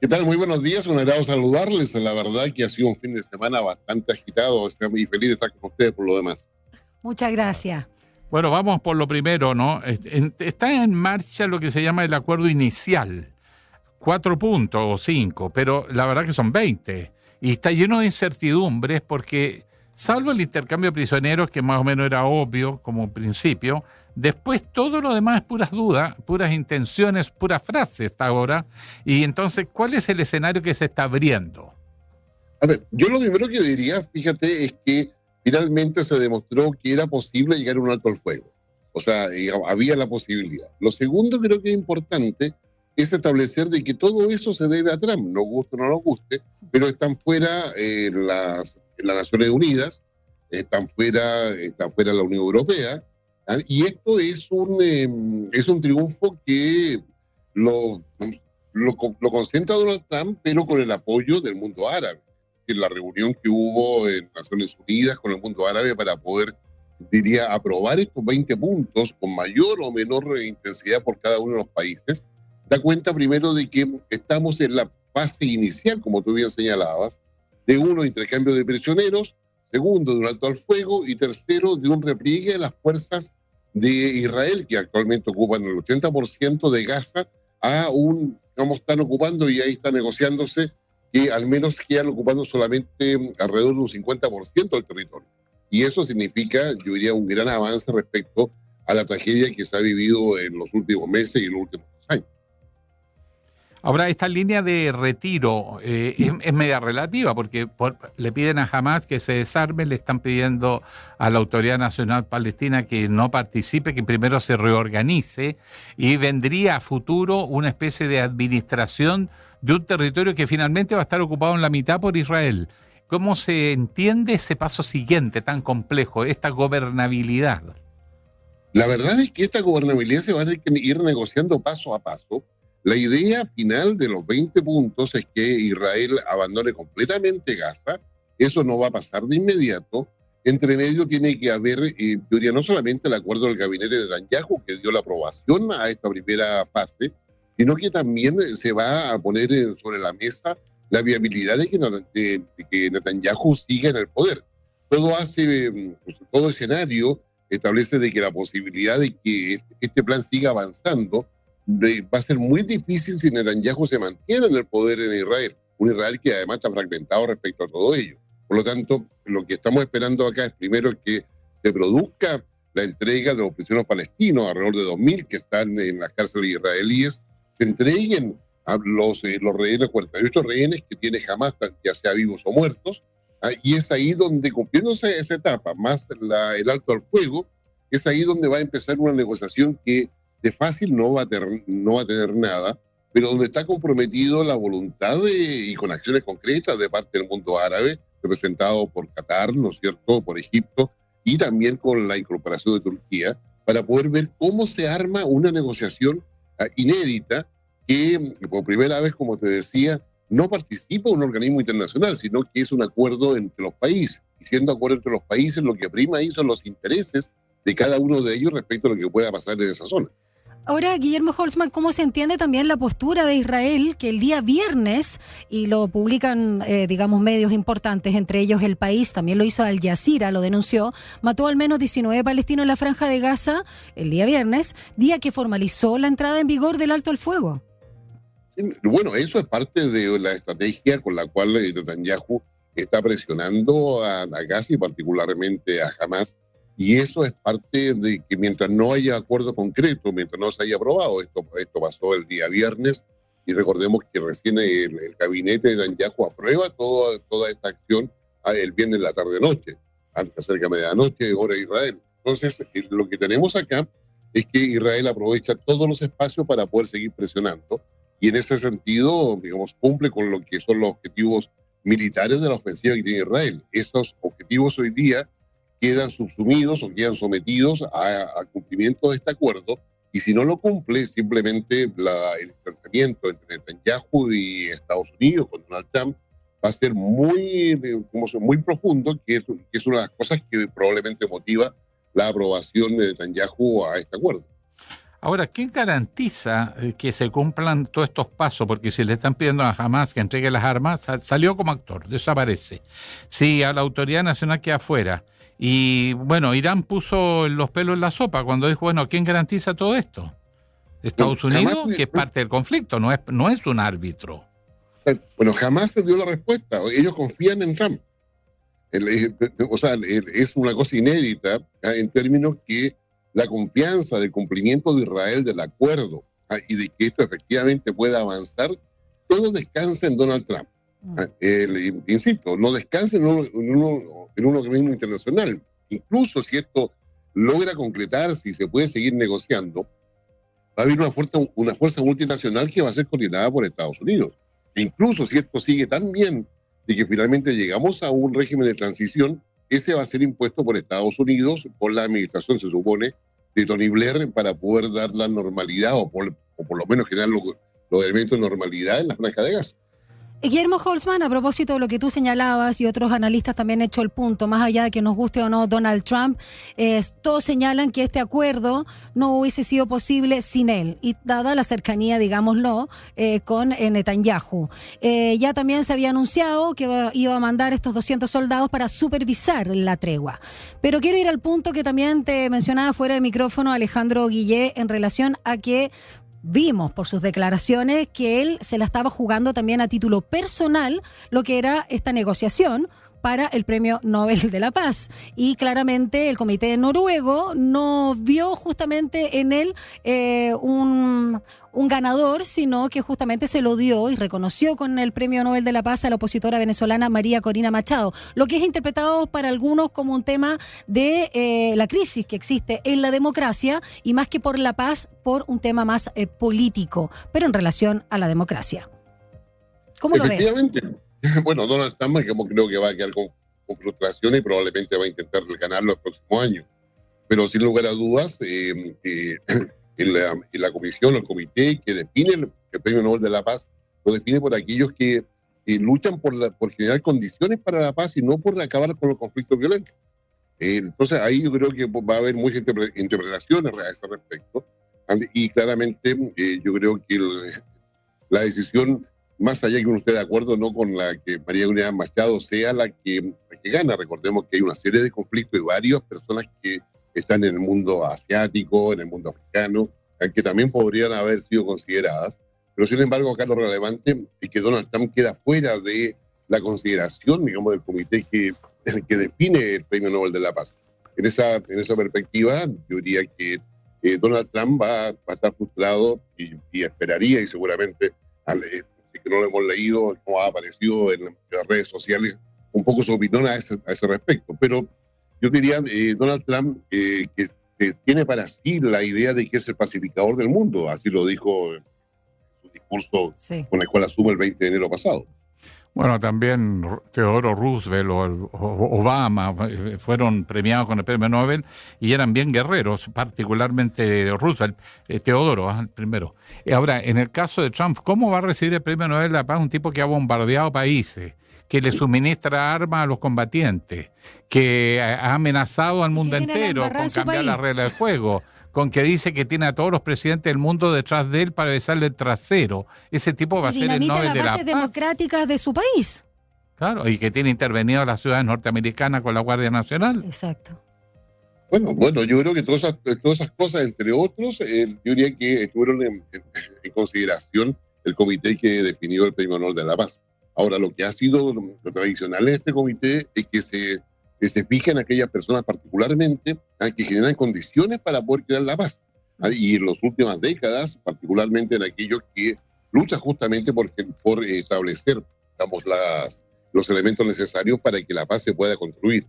¿Qué tal? Muy buenos días, un agrado saludarles. La verdad que ha sido un fin de semana bastante agitado. Estoy muy feliz de estar con ustedes por lo demás. Muchas gracias. Bueno, vamos por lo primero, ¿no? Está en marcha lo que se llama el acuerdo inicial. 4 puntos o 5, pero la verdad que son 20. Y está lleno de incertidumbres porque, salvo el intercambio de prisioneros, que más o menos era obvio como principio, después todo lo demás es puras dudas, puras intenciones, puras frases hasta ahora. Y entonces, ¿cuál es el escenario que se está abriendo? A ver, yo lo primero que diría, fíjate, es que finalmente se demostró que era posible llegar a un alto al fuego. O sea, había la posibilidad. Lo segundo creo que es importante es establecer de que todo eso se debe a Trump, nos guste o no nos guste, pero están fuera las Naciones Unidas, están fuera la Unión Europea, y esto es un triunfo que lo concentra Donald Trump, pero con el apoyo del mundo árabe. Es decir, la reunión que hubo en Naciones Unidas con el mundo árabe para poder, diría, aprobar estos 20 puntos con mayor o menor intensidad por cada uno de los países, da cuenta primero de que estamos en la fase inicial, como tú bien señalabas, de intercambio de prisioneros, segundo, de un alto al fuego, y tercero, de un repliegue de las fuerzas de Israel, que actualmente ocupan el 80% de Gaza, están ocupando, y ahí está negociándose, que al menos quedan ocupando solamente alrededor de un 50% del territorio. Y eso significa, yo diría, un gran avance respecto a la tragedia que se ha vivido en los últimos meses y en los últimos años. Ahora, esta línea de retiro es media relativa porque le piden a Hamás que se desarme, le están pidiendo a la Autoridad Nacional Palestina que no participe, que primero se reorganice, y vendría a futuro una especie de administración de un territorio que finalmente va a estar ocupado en la mitad por Israel. ¿Cómo se entiende ese paso siguiente tan complejo, esta gobernabilidad? La verdad es que esta gobernabilidad se va a ir negociando paso a paso. La idea final de los 20 puntos es que Israel abandone completamente Gaza. Eso no va a pasar de inmediato. Entre medio tiene que haber, yo diría, no solamente el acuerdo del gabinete de Netanyahu, que dio la aprobación a esta primera fase, sino que también se va a poner sobre la mesa la viabilidad de que Netanyahu siga en el poder. Todo escenario establece de que la posibilidad de que este plan siga avanzando va a ser muy difícil si Netanyahu se mantiene en el poder en Israel. Un Israel que además está fragmentado respecto a todo ello. Por lo tanto, lo que estamos esperando acá es primero que se produzca la entrega de los prisioneros palestinos, alrededor de 2.000 que están en las cárceles israelíes, se entreguen a los rehenes, 48 rehenes que tiene Hamás, ya sea vivos o muertos, y es ahí donde, cumpliendo esa etapa, más el alto al fuego, es ahí donde va a empezar una negociación que de fácil no va a tener nada, pero donde está comprometido la voluntad y con acciones concretas de parte del mundo árabe, representado por Qatar, ¿no es cierto?, por Egipto, y también con la incorporación de Turquía, para poder ver cómo se arma una negociación inédita que por primera vez, como te decía, no participa un organismo internacional, sino que es un acuerdo entre los países. Y siendo acuerdo entre los países, lo que prima ahí son los intereses de cada uno de ellos respecto a lo que pueda pasar en esa zona. Ahora, Guillermo Holzman, ¿cómo se entiende también la postura de Israel que el día viernes, y lo publican, digamos, medios importantes, entre ellos El País, también lo hizo Al Jazeera, lo denunció, mató al menos 19 palestinos en la Franja de Gaza el día viernes, día que formalizó la entrada en vigor del alto al fuego? Bueno, eso es parte de la estrategia con la cual Netanyahu está presionando a Gaza y particularmente a Hamas. Y eso es parte de que mientras no haya acuerdo concreto, mientras no se haya aprobado, esto pasó el día viernes, y recordemos que recién el gabinete de Netanyahu aprueba toda esta acción el viernes en la tarde-noche, cerca de medianoche, hora de Israel. Entonces, lo que tenemos acá es que Israel aprovecha todos los espacios para poder seguir presionando, y en ese sentido, digamos, cumple con lo que son los objetivos militares de la ofensiva que tiene Israel. Esos objetivos hoy día quedan subsumidos o quedan sometidos al cumplimiento de este acuerdo, y si no lo cumple, simplemente el distanciamiento entre Netanyahu y Estados Unidos con Donald Trump va a ser muy profundo, que es una de las cosas que probablemente motiva la aprobación de Netanyahu a este acuerdo. Ahora, ¿quién garantiza que se cumplan todos estos pasos? Porque si le están pidiendo a Hamas que entregue las armas, salió como actor, desaparece. Si a la autoridad nacional queda afuera. Y bueno, Irán puso los pelos en la sopa cuando dijo, bueno, ¿quién garantiza todo esto? Estados Unidos, que es parte del conflicto, no es un árbitro. Bueno, jamás se dio la respuesta. Ellos confían en Trump. Es una cosa inédita en términos que la confianza del cumplimiento de Israel del acuerdo y de que esto efectivamente pueda avanzar, todo descansa en Donald Trump. Insisto, no descansa en un organismo internacional. Incluso si esto logra concretarse y se puede seguir negociando, va a haber una fuerza multinacional que va a ser coordinada por Estados Unidos. E incluso si esto sigue tan bien de que finalmente llegamos a un régimen de transición, ese va a ser impuesto por Estados Unidos, por la administración, se supone, de Tony Blair, para poder dar la normalidad o por lo menos generar los elementos de normalidad en la Franja de Gaza. Guillermo Holzman, a propósito de lo que tú señalabas y otros analistas también han hecho el punto, más allá de que nos guste o no Donald Trump, todos señalan que este acuerdo no hubiese sido posible sin él, y dada la cercanía, digámoslo, con Netanyahu. Ya también se había anunciado que iba a mandar estos 200 soldados para supervisar la tregua. Pero quiero ir al punto que también te mencionaba fuera de micrófono Alejandro Guillé, en relación a que vimos por sus declaraciones que él se la estaba jugando también a título personal lo que era esta negociación para el Premio Nobel de la Paz. Y claramente el Comité Noruego no vio justamente en él un ganador, sino que justamente se lo dio y reconoció con el Premio Nobel de la Paz a la opositora venezolana María Corina Machado, lo que es interpretado para algunos como un tema de la crisis que existe en la democracia, y más que por la paz, por un tema más político, pero en relación a la democracia. ¿Cómo lo ves? Efectivamente. Bueno, Donald Trump creo que va a quedar con frustración y probablemente va a intentar ganarlo el próximo año. Pero sin lugar a dudas, la comisión, el comité que define el Premio Nobel de la Paz, lo define por aquellos que luchan por generar condiciones para la paz y no por acabar con los conflictos violentos. Entonces ahí yo creo que va a haber muchas interpretaciones a ese respecto. Y claramente yo creo que la decisión, más allá que uno esté de acuerdo no con la que María Corina Machado sea la que gana. Recordemos que hay una serie de conflictos y varias personas que están en el mundo asiático, en el mundo africano, que también podrían haber sido consideradas, pero sin embargo acá lo relevante es que Donald Trump queda fuera de la consideración, digamos, del comité que define el Premio Nobel de la Paz. En esa perspectiva, yo diría que Donald Trump va a estar frustrado y esperaría, y seguramente que no lo hemos leído, no ha aparecido en las redes sociales, un poco su opinión a ese respecto. Pero yo diría, Donald Trump, que tiene para sí la idea de que es el pacificador del mundo, así lo dijo en su discurso Sí. con el cual asume el 20 de enero pasado. Bueno, también Theodore Roosevelt o Obama fueron premiados con el premio Nobel y eran bien guerreros, particularmente Roosevelt, Teodoro, el primero. Y ahora, en el caso de Trump, ¿cómo va a recibir el premio Nobel de la Paz un tipo que ha bombardeado países, que le suministra armas a los combatientes, que ha amenazado al mundo tiene la entero embarrada con en su cambiar país? las reglas del juego? Con que dice que tiene a todos los presidentes del mundo detrás de él para besarle el trasero? Ese tipo va a Y ser el dinamita Nobel las de la bases Paz. democráticas de su país. Claro, y que tiene intervenido a las ciudades norteamericanas con la Guardia Nacional. Exacto. Bueno, yo creo que todas esas cosas, entre otros, yo diría que tuvieron en consideración el comité que definió el Premio Nobel de la Paz. Ahora, lo que ha sido lo tradicional en este comité es que se fijen aquellas personas particularmente que generan condiciones para poder crear la paz. Y en las últimas décadas, particularmente en aquellos que luchan justamente por establecer, digamos, los elementos necesarios para que la paz se pueda construir.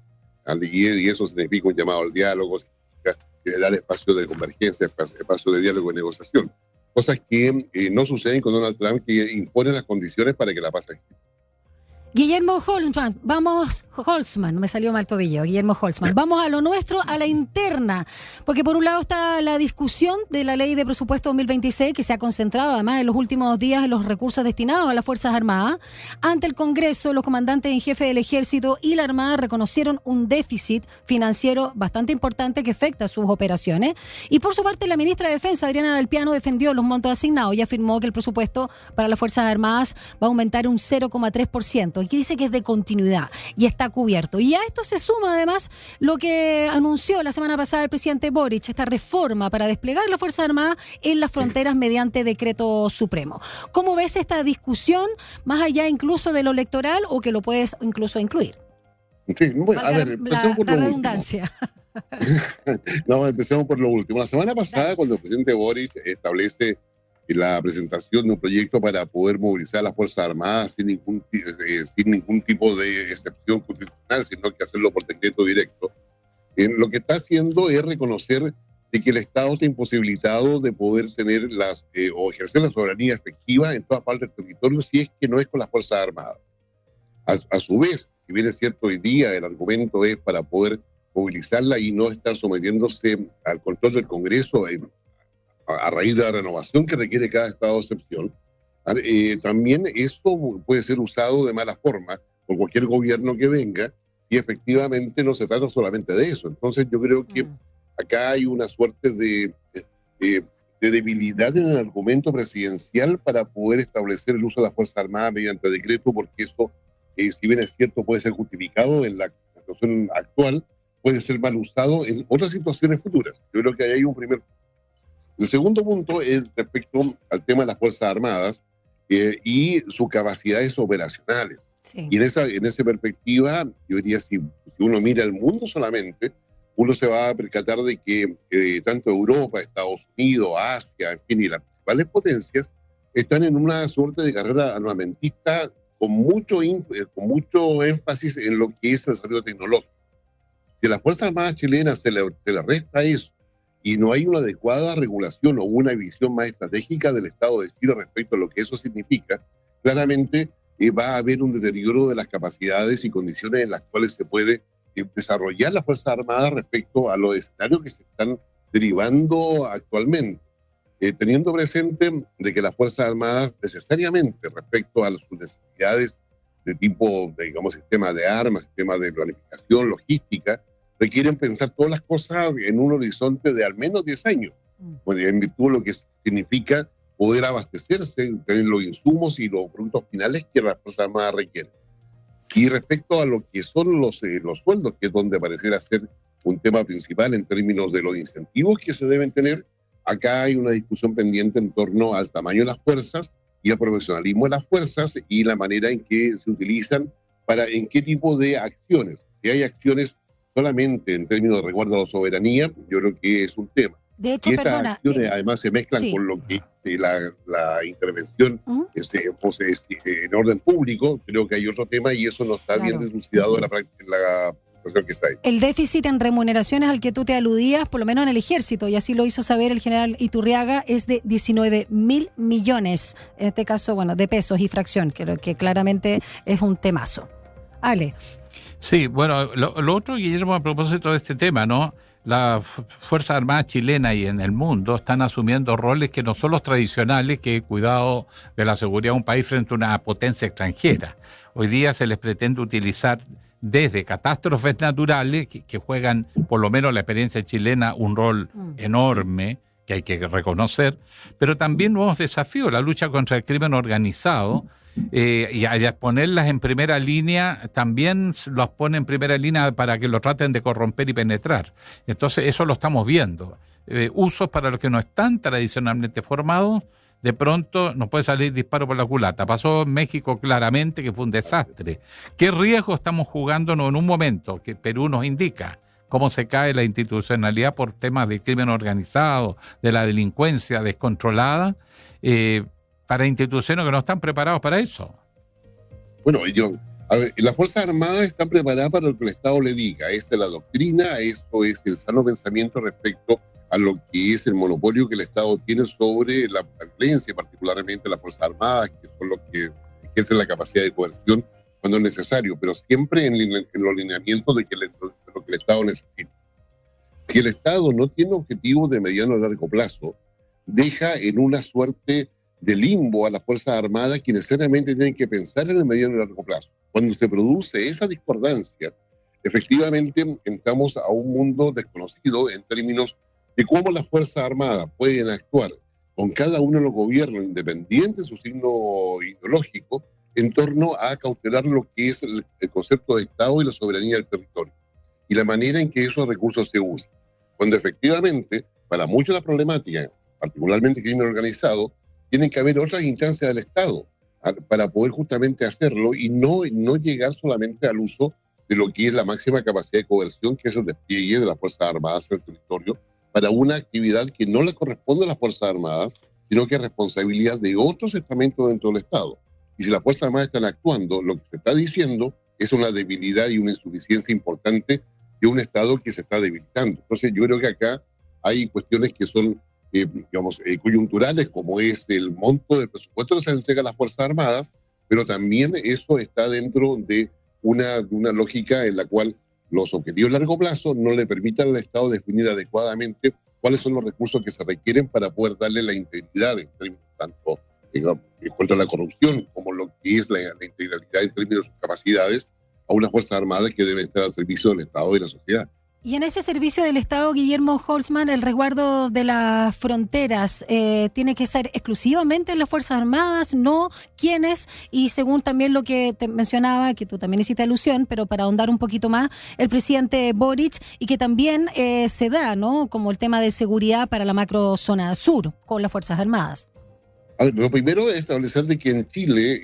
Y eso significa un llamado al diálogo, significa generar espacios de convergencia, espacios de diálogo y negociación. Cosas que no suceden con Donald Trump, que impone las condiciones para que la paz exista. Guillermo Holtzman, me salió mal tobillo, Guillermo Holtzman. Vamos a lo nuestro, a la interna, porque por un lado está la discusión de la ley de presupuesto 2026, que se ha concentrado además en los últimos días en los recursos destinados a las Fuerzas Armadas. Ante el Congreso, los comandantes en jefe del Ejército y la Armada reconocieron un déficit financiero bastante importante que afecta sus operaciones. Y por su parte, la ministra de Defensa, Adriana Del Piano, defendió los montos asignados y afirmó que el presupuesto para las Fuerzas Armadas va a aumentar un 0,3%. Que dice que es de continuidad y está cubierto. Y a esto se suma además lo que anunció la semana pasada el presidente Boric, esta reforma para desplegar las Fuerzas Armadas en las fronteras mediante decreto supremo. ¿Cómo ves esta discusión, más allá incluso de lo electoral, o que lo puedes incluso incluir? Sí, bueno, a ver, empecemos por la lo redundancia. No, empecemos por lo último. La semana pasada, cuando el presidente Boric establece la presentación de un proyecto para poder movilizar a las Fuerzas Armadas sin ningún tipo de excepción constitucional, sino que hacerlo por decreto directo, lo que está haciendo es reconocer de que el Estado está imposibilitado de poder tener o ejercer la soberanía efectiva en toda parte del territorio si es que no es con las Fuerzas Armadas. A su vez, si bien es cierto hoy día el argumento es para poder movilizarla y no estar sometiéndose al control del Congreso a raíz de la renovación que requiere cada estado de excepción, también esto puede ser usado de mala forma por cualquier gobierno que venga si efectivamente no se trata solamente de eso. Entonces yo creo que acá hay una suerte de debilidad en el argumento presidencial para poder establecer el uso de las Fuerzas Armadas mediante decreto, porque eso, si bien es cierto, puede ser justificado en la situación actual, puede ser mal usado en otras situaciones futuras. Yo creo que ahí hay un primer punto. El segundo punto es respecto al tema de las Fuerzas Armadas y sus capacidades operacionales. Sí. Y en esa perspectiva, yo diría, si uno mira el mundo solamente, uno se va a percatar de que tanto Europa, Estados Unidos, Asia, en fin, y las principales potencias están en una suerte de carrera armamentista con mucho énfasis en lo que es el desarrollo tecnológico. Si a las Fuerzas Armadas chilenas se le resta eso, y no hay una adecuada regulación o una visión más estratégica del Estado de Chile respecto a lo que eso significa, claramente va a haber un deterioro de las capacidades y condiciones en las cuales se puede desarrollar las Fuerzas Armadas respecto a los escenarios que se están derivando actualmente, teniendo presente de que las Fuerzas Armadas necesariamente respecto a sus necesidades de tipo, digamos, sistema de armas, sistema de planificación, logística, requieren pensar todas las cosas en un horizonte de al menos 10 años, en virtud de lo que significa poder abastecerse, tener los insumos y los productos finales que las Fuerzas Armadas requieren. Y respecto a lo que son los sueldos, que es donde pareciera ser un tema principal en términos de los incentivos que se deben tener, acá hay una discusión pendiente en torno al tamaño de las fuerzas y al profesionalismo de las fuerzas y la manera en que se utilizan en qué tipo de acciones. Si hay acciones solamente en términos de resguardo a la soberanía, yo creo que es un tema. De hecho, y estas perdona, acciones además se mezclan sí. con lo que la intervención en orden público. Creo que hay otro tema y eso no está Claro. bien dilucidado en la situación que está ahí. El déficit en remuneraciones al que tú te aludías, por lo menos en el ejército, y así lo hizo saber el general Iturriaga, es de 19.000 millones, en este caso, bueno, de pesos y fracción, que claramente es un temazo. Ale. Sí, bueno, lo otro, Guillermo, a propósito de este tema, ¿no? Las Fuerzas Armadas chilenas y en el mundo están asumiendo roles que no son los tradicionales, que es cuidado de la seguridad de un país frente a una potencia extranjera. Hoy día se les pretende utilizar desde catástrofes naturales, que juegan, por lo menos la experiencia chilena, un rol enorme, que hay que reconocer, pero también nuevos desafíos, la lucha contra el crimen organizado, y al ponerlas en primera línea, también los pone en primera línea para que lo traten de corromper y penetrar. Entonces eso lo estamos viendo. Usos para los que no están tradicionalmente formados, de pronto nos puede salir disparo por la culata. Pasó en México claramente, que fue un desastre. ¿Qué riesgo estamos jugándonos en un momento que Perú nos indica? Cómo se cae la institucionalidad por temas de crimen organizado, de la delincuencia descontrolada, para instituciones que no están preparados para eso. Bueno, las Fuerzas Armadas están preparadas para lo que el Estado le diga. Esa es la doctrina, eso es el sano pensamiento respecto a lo que es el monopolio que el Estado tiene sobre la violencia, particularmente las Fuerzas Armadas, que son los que ejercen la capacidad de coerción cuando es necesario, pero siempre en los lineamientos de lo que el Estado necesita. Si el Estado no tiene objetivos de mediano o largo plazo, deja en una suerte de limbo a las Fuerzas Armadas, que necesariamente tienen que pensar en el mediano y largo plazo. Cuando se produce esa discordancia, efectivamente entramos a un mundo desconocido en términos de cómo las Fuerzas Armadas pueden actuar con cada uno de los gobiernos, independiente de su signo ideológico, en torno a cautelar lo que es el concepto de Estado y la soberanía del territorio, y la manera en que esos recursos se usan. Cuando efectivamente, para muchas de las problemáticas, particularmente el crimen organizado, tienen que haber otras instancias del Estado para poder justamente hacerlo y no llegar solamente al uso de lo que es la máxima capacidad de coerción, que es el despliegue de las Fuerzas Armadas en el territorio, para una actividad que no le corresponde a las Fuerzas Armadas, sino que es responsabilidad de otros estamentos dentro del Estado. Y si las Fuerzas Armadas están actuando, lo que se está diciendo es una debilidad y una insuficiencia importante de un Estado que se está debilitando. Entonces yo creo que acá hay cuestiones que son coyunturales, como es el monto del presupuesto que se le entrega a las Fuerzas Armadas, pero también eso está dentro de una lógica en la cual los objetivos a largo plazo no le permitan al Estado definir adecuadamente cuáles son los recursos que se requieren para poder darle la integridad en términos tanto contra la corrupción como lo que es la integralidad en términos de sus capacidades a unas Fuerzas Armadas que deben estar al servicio del Estado y de la sociedad. Y en ese servicio del Estado, Guillermo Holtzman, el resguardo de las fronteras, ¿tiene que ser exclusivamente en las Fuerzas Armadas? ¿No? ¿Quiénes? Y según también lo que te mencionaba, que tú también hiciste alusión, pero para ahondar un poquito más, el presidente Boric, y que también se da, ¿no?, como el tema de seguridad para la macrozona sur con las Fuerzas Armadas. A ver, lo primero es establecer de que en Chile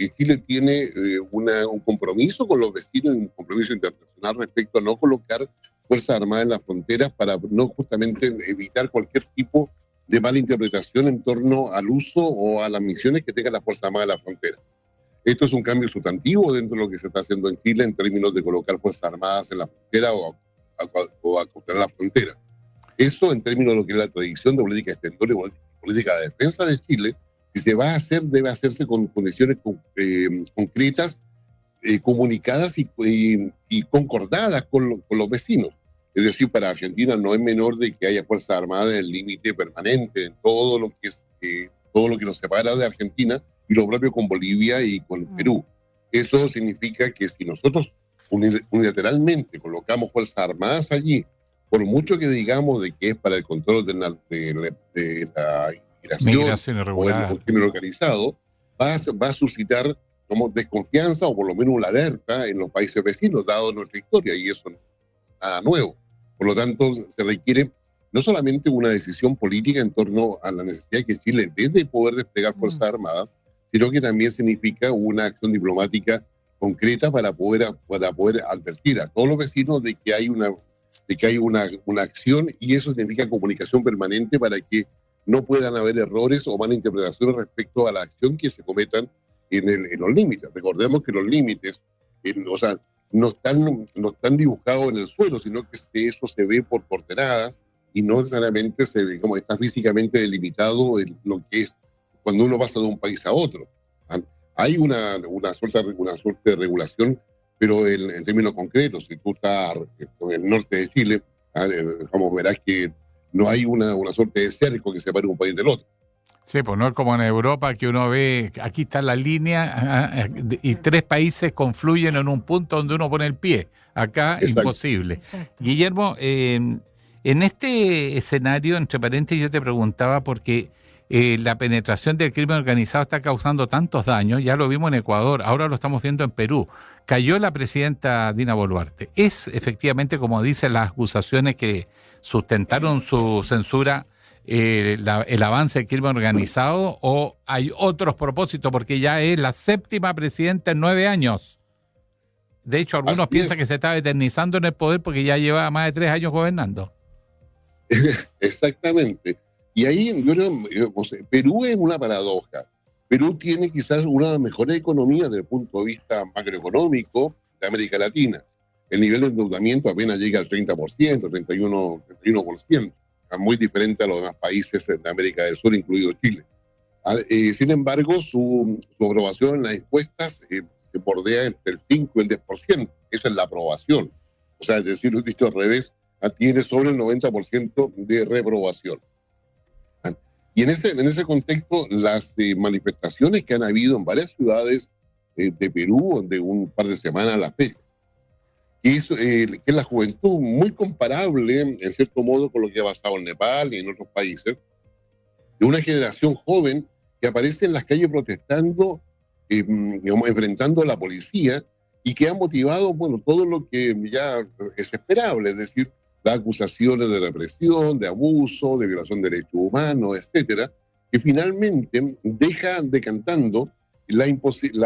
tiene un compromiso con los vecinos y un compromiso internacional respecto a no colocar Fuerzas Armadas en las fronteras para no justamente evitar cualquier tipo de mala interpretación en torno al uso o a las misiones que tengan las Fuerzas Armadas en la frontera. Esto es un cambio sustantivo dentro de lo que se está haciendo en Chile en términos de colocar Fuerzas Armadas en la frontera o a controlar la frontera. Eso en términos de lo que es la tradición de política exterior y política de defensa de Chile, si se va a hacer, debe hacerse con condiciones concretas, comunicadas y concordadas con los vecinos. Es decir, para Argentina no es menor de que haya Fuerzas Armadas en el límite permanente, en todo lo que nos separa de Argentina, y lo propio con Bolivia y con Perú. Eso significa que si nosotros unilateralmente colocamos Fuerzas Armadas allí, por mucho que digamos de que es para el control de la migración irregular o el crimen organizado, va a suscitar como desconfianza o por lo menos una alerta en los países vecinos, dado nuestra historia, y eso no es nada nuevo. Por lo tanto, se requiere no solamente una decisión política en torno a la necesidad que Chile debe poder desplegar Fuerzas Armadas, sino que también significa una acción diplomática concreta para poder advertir a todos los vecinos de que hay una acción, y eso significa comunicación permanente para que no puedan haber errores o malas interpretaciones respecto a la acción que se cometan en los límites. Recordemos que los límites, no están dibujados en el suelo, sino que eso se ve por coordenadas y no necesariamente se ve como está físicamente delimitado en lo que es cuando uno pasa de un país a otro. Hay una suerte de regulación, pero en términos concretos, si tú estás en el norte de Chile, verás que no hay una suerte de cerco que separe un país del otro. Sí, pues no es como en Europa que uno ve, aquí está la línea y 3 países confluyen en un punto donde uno pone el pie. Acá Exacto. imposible. Exacto. Guillermo, en este escenario, entre paréntesis, yo te preguntaba porque la penetración del crimen organizado está causando tantos daños, ya lo vimos en Ecuador, ahora lo estamos viendo en Perú. Cayó la presidenta Dina Boluarte. ¿Es efectivamente, como dicen las acusaciones que sustentaron su censura, el avance del crimen organizado, o hay otros propósitos? Porque ya es la 7ª presidenta en 9 años. De hecho, algunos piensan que se está eternizando en el poder porque ya lleva más de 3 años gobernando. Exactamente. Y ahí Perú es una paradoja. Perú tiene quizás una de las mejores economías desde el punto de vista macroeconómico de América Latina. El nivel de endeudamiento apenas llega al 30%, 31%, muy diferente a los demás países de América del Sur, incluido Chile. Sin embargo, su aprobación en las encuestas se bordea entre el 5 y el 10%. Esa es la aprobación. O sea, es decir, dicho al revés, tiene sobre el 90% de reprobación. Y en ese contexto, las manifestaciones que han habido en varias ciudades de Perú de un par de semanas a la fecha, que es la juventud muy comparable, en cierto modo, con lo que ha pasado en Nepal y en otros países, de una generación joven que aparece en las calles protestando, enfrentando a la policía, y que ha motivado, todo lo que ya es esperable, es decir, las acusaciones de represión, de abuso, de violación de derechos humanos, etcétera, que finalmente deja decantando la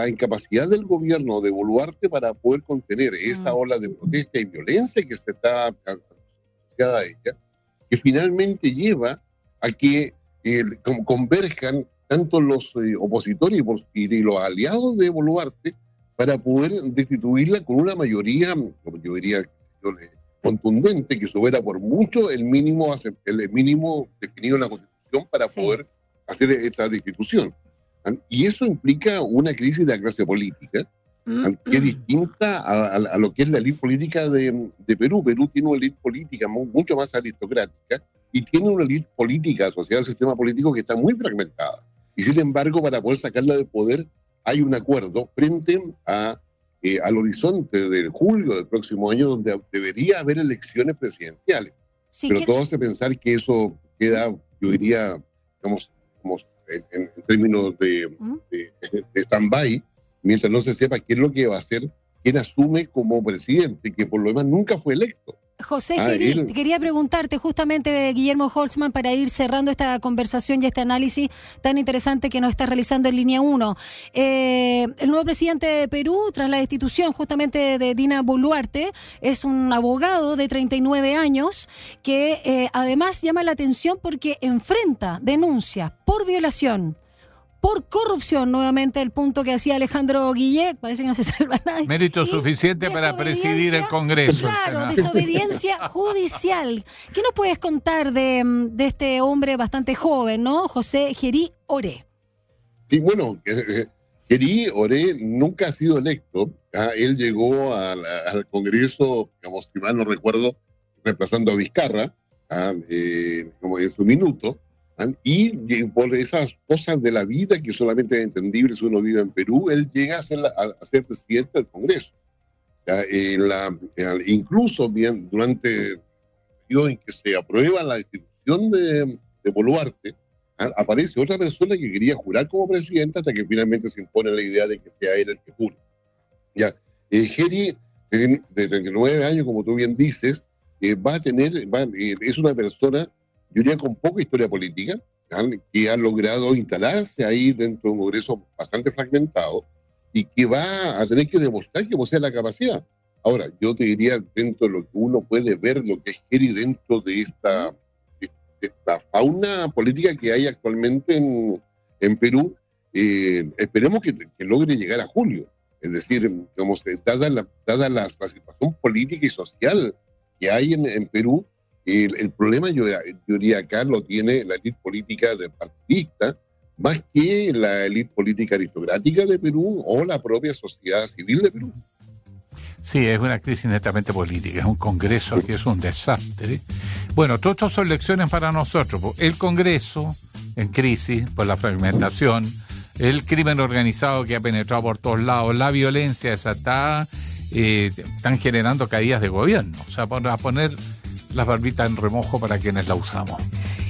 incapacidad del gobierno de Boluarte para poder contener esa ola de protesta y violencia que se está asociada a ella, que finalmente lleva a que converjan tanto los opositores y los aliados de Boluarte para poder destituirla con una mayoría, como yo diría, contundente, que supera por mucho el mínimo definido en la Constitución para poder hacer esta destitución. Y eso implica una crisis de la clase política, que es distinta a lo que es la élite política de Perú. Perú tiene una élite política mucho más aristocrática y tiene una élite política asociada al sistema político que está muy fragmentada. Y sin embargo, para poder sacarla del poder, hay un acuerdo frente al horizonte del julio del próximo año, donde debería haber elecciones presidenciales. Sí, pero todo hace pensar que eso queda, yo diría, digamos, en términos de stand-by, mientras no se sepa qué es lo que va a hacer quien asume como presidente, que por lo demás nunca fue electo. José Gerí, quería preguntarte justamente de Guillermo Holtzman para ir cerrando esta conversación y este análisis tan interesante que nos está realizando en Línea 1. El nuevo presidente de Perú, tras la destitución justamente de Dina Boluarte, es un abogado de 39 años que además llama la atención porque enfrenta denuncias por violación, por corrupción, nuevamente el punto que hacía Alejandro Guillé, parece que no se salva nadie. Mérito suficiente para presidir el Congreso. Claro, desobediencia judicial. ¿Qué nos puedes contar de este hombre bastante joven, ¿no? José Gerí Oré. Sí, bueno, Gerí Oré nunca ha sido electo. Él llegó al Congreso, digamos, si mal no recuerdo, reemplazando a Vizcarra, como en su minuto. Y por esas cosas de la vida que solamente es entendible si uno vive en Perú, él llega a ser presidente del Congreso. Incluso durante el periodo en que se aprueba la destitución de Boluarte, aparece otra persona que quería jurar como presidente hasta que finalmente se impone la idea de que sea él el que jure. Gerí, de 39 años, como tú bien dices, es una persona, yo diría, con poca historia política, que ha logrado instalarse ahí dentro de un Congreso bastante fragmentado y que va a tener que demostrar que posee la capacidad. Ahora, yo te diría, dentro de lo que uno puede ver, lo que es Gerí dentro de esta fauna política que hay actualmente en Perú, esperemos que logre llegar a julio. Es decir, dada la situación política y social que hay en Perú, el problema yo diría acá lo tiene la élite política partidista, más que la élite política aristocrática de Perú o la propia sociedad civil de Perú. Sí, es una crisis netamente política, es un Congreso que es un desastre. Bueno, todo esto son lecciones para nosotros. El Congreso en crisis por la fragmentación, el crimen organizado que ha penetrado por todos lados, la violencia desatada, están generando caídas de gobierno. O sea, para poner las barbitas en remojo para quienes la usamos.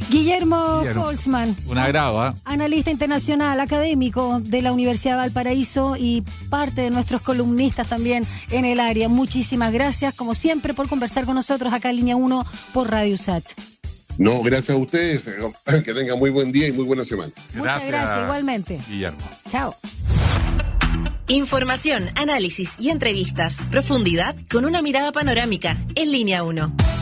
Guillermo Holzman, un agrado, analista internacional, académico de la Universidad de Valparaíso y parte de nuestros columnistas también en el área. Muchísimas gracias, como siempre, por conversar con nosotros acá en Línea 1 por Radio USACH. No, gracias a ustedes. Que tengan muy buen día y muy buena semana. Muchas gracias, igualmente. Guillermo. Chao. Información, análisis y entrevistas. Profundidad con una mirada panorámica en Línea 1.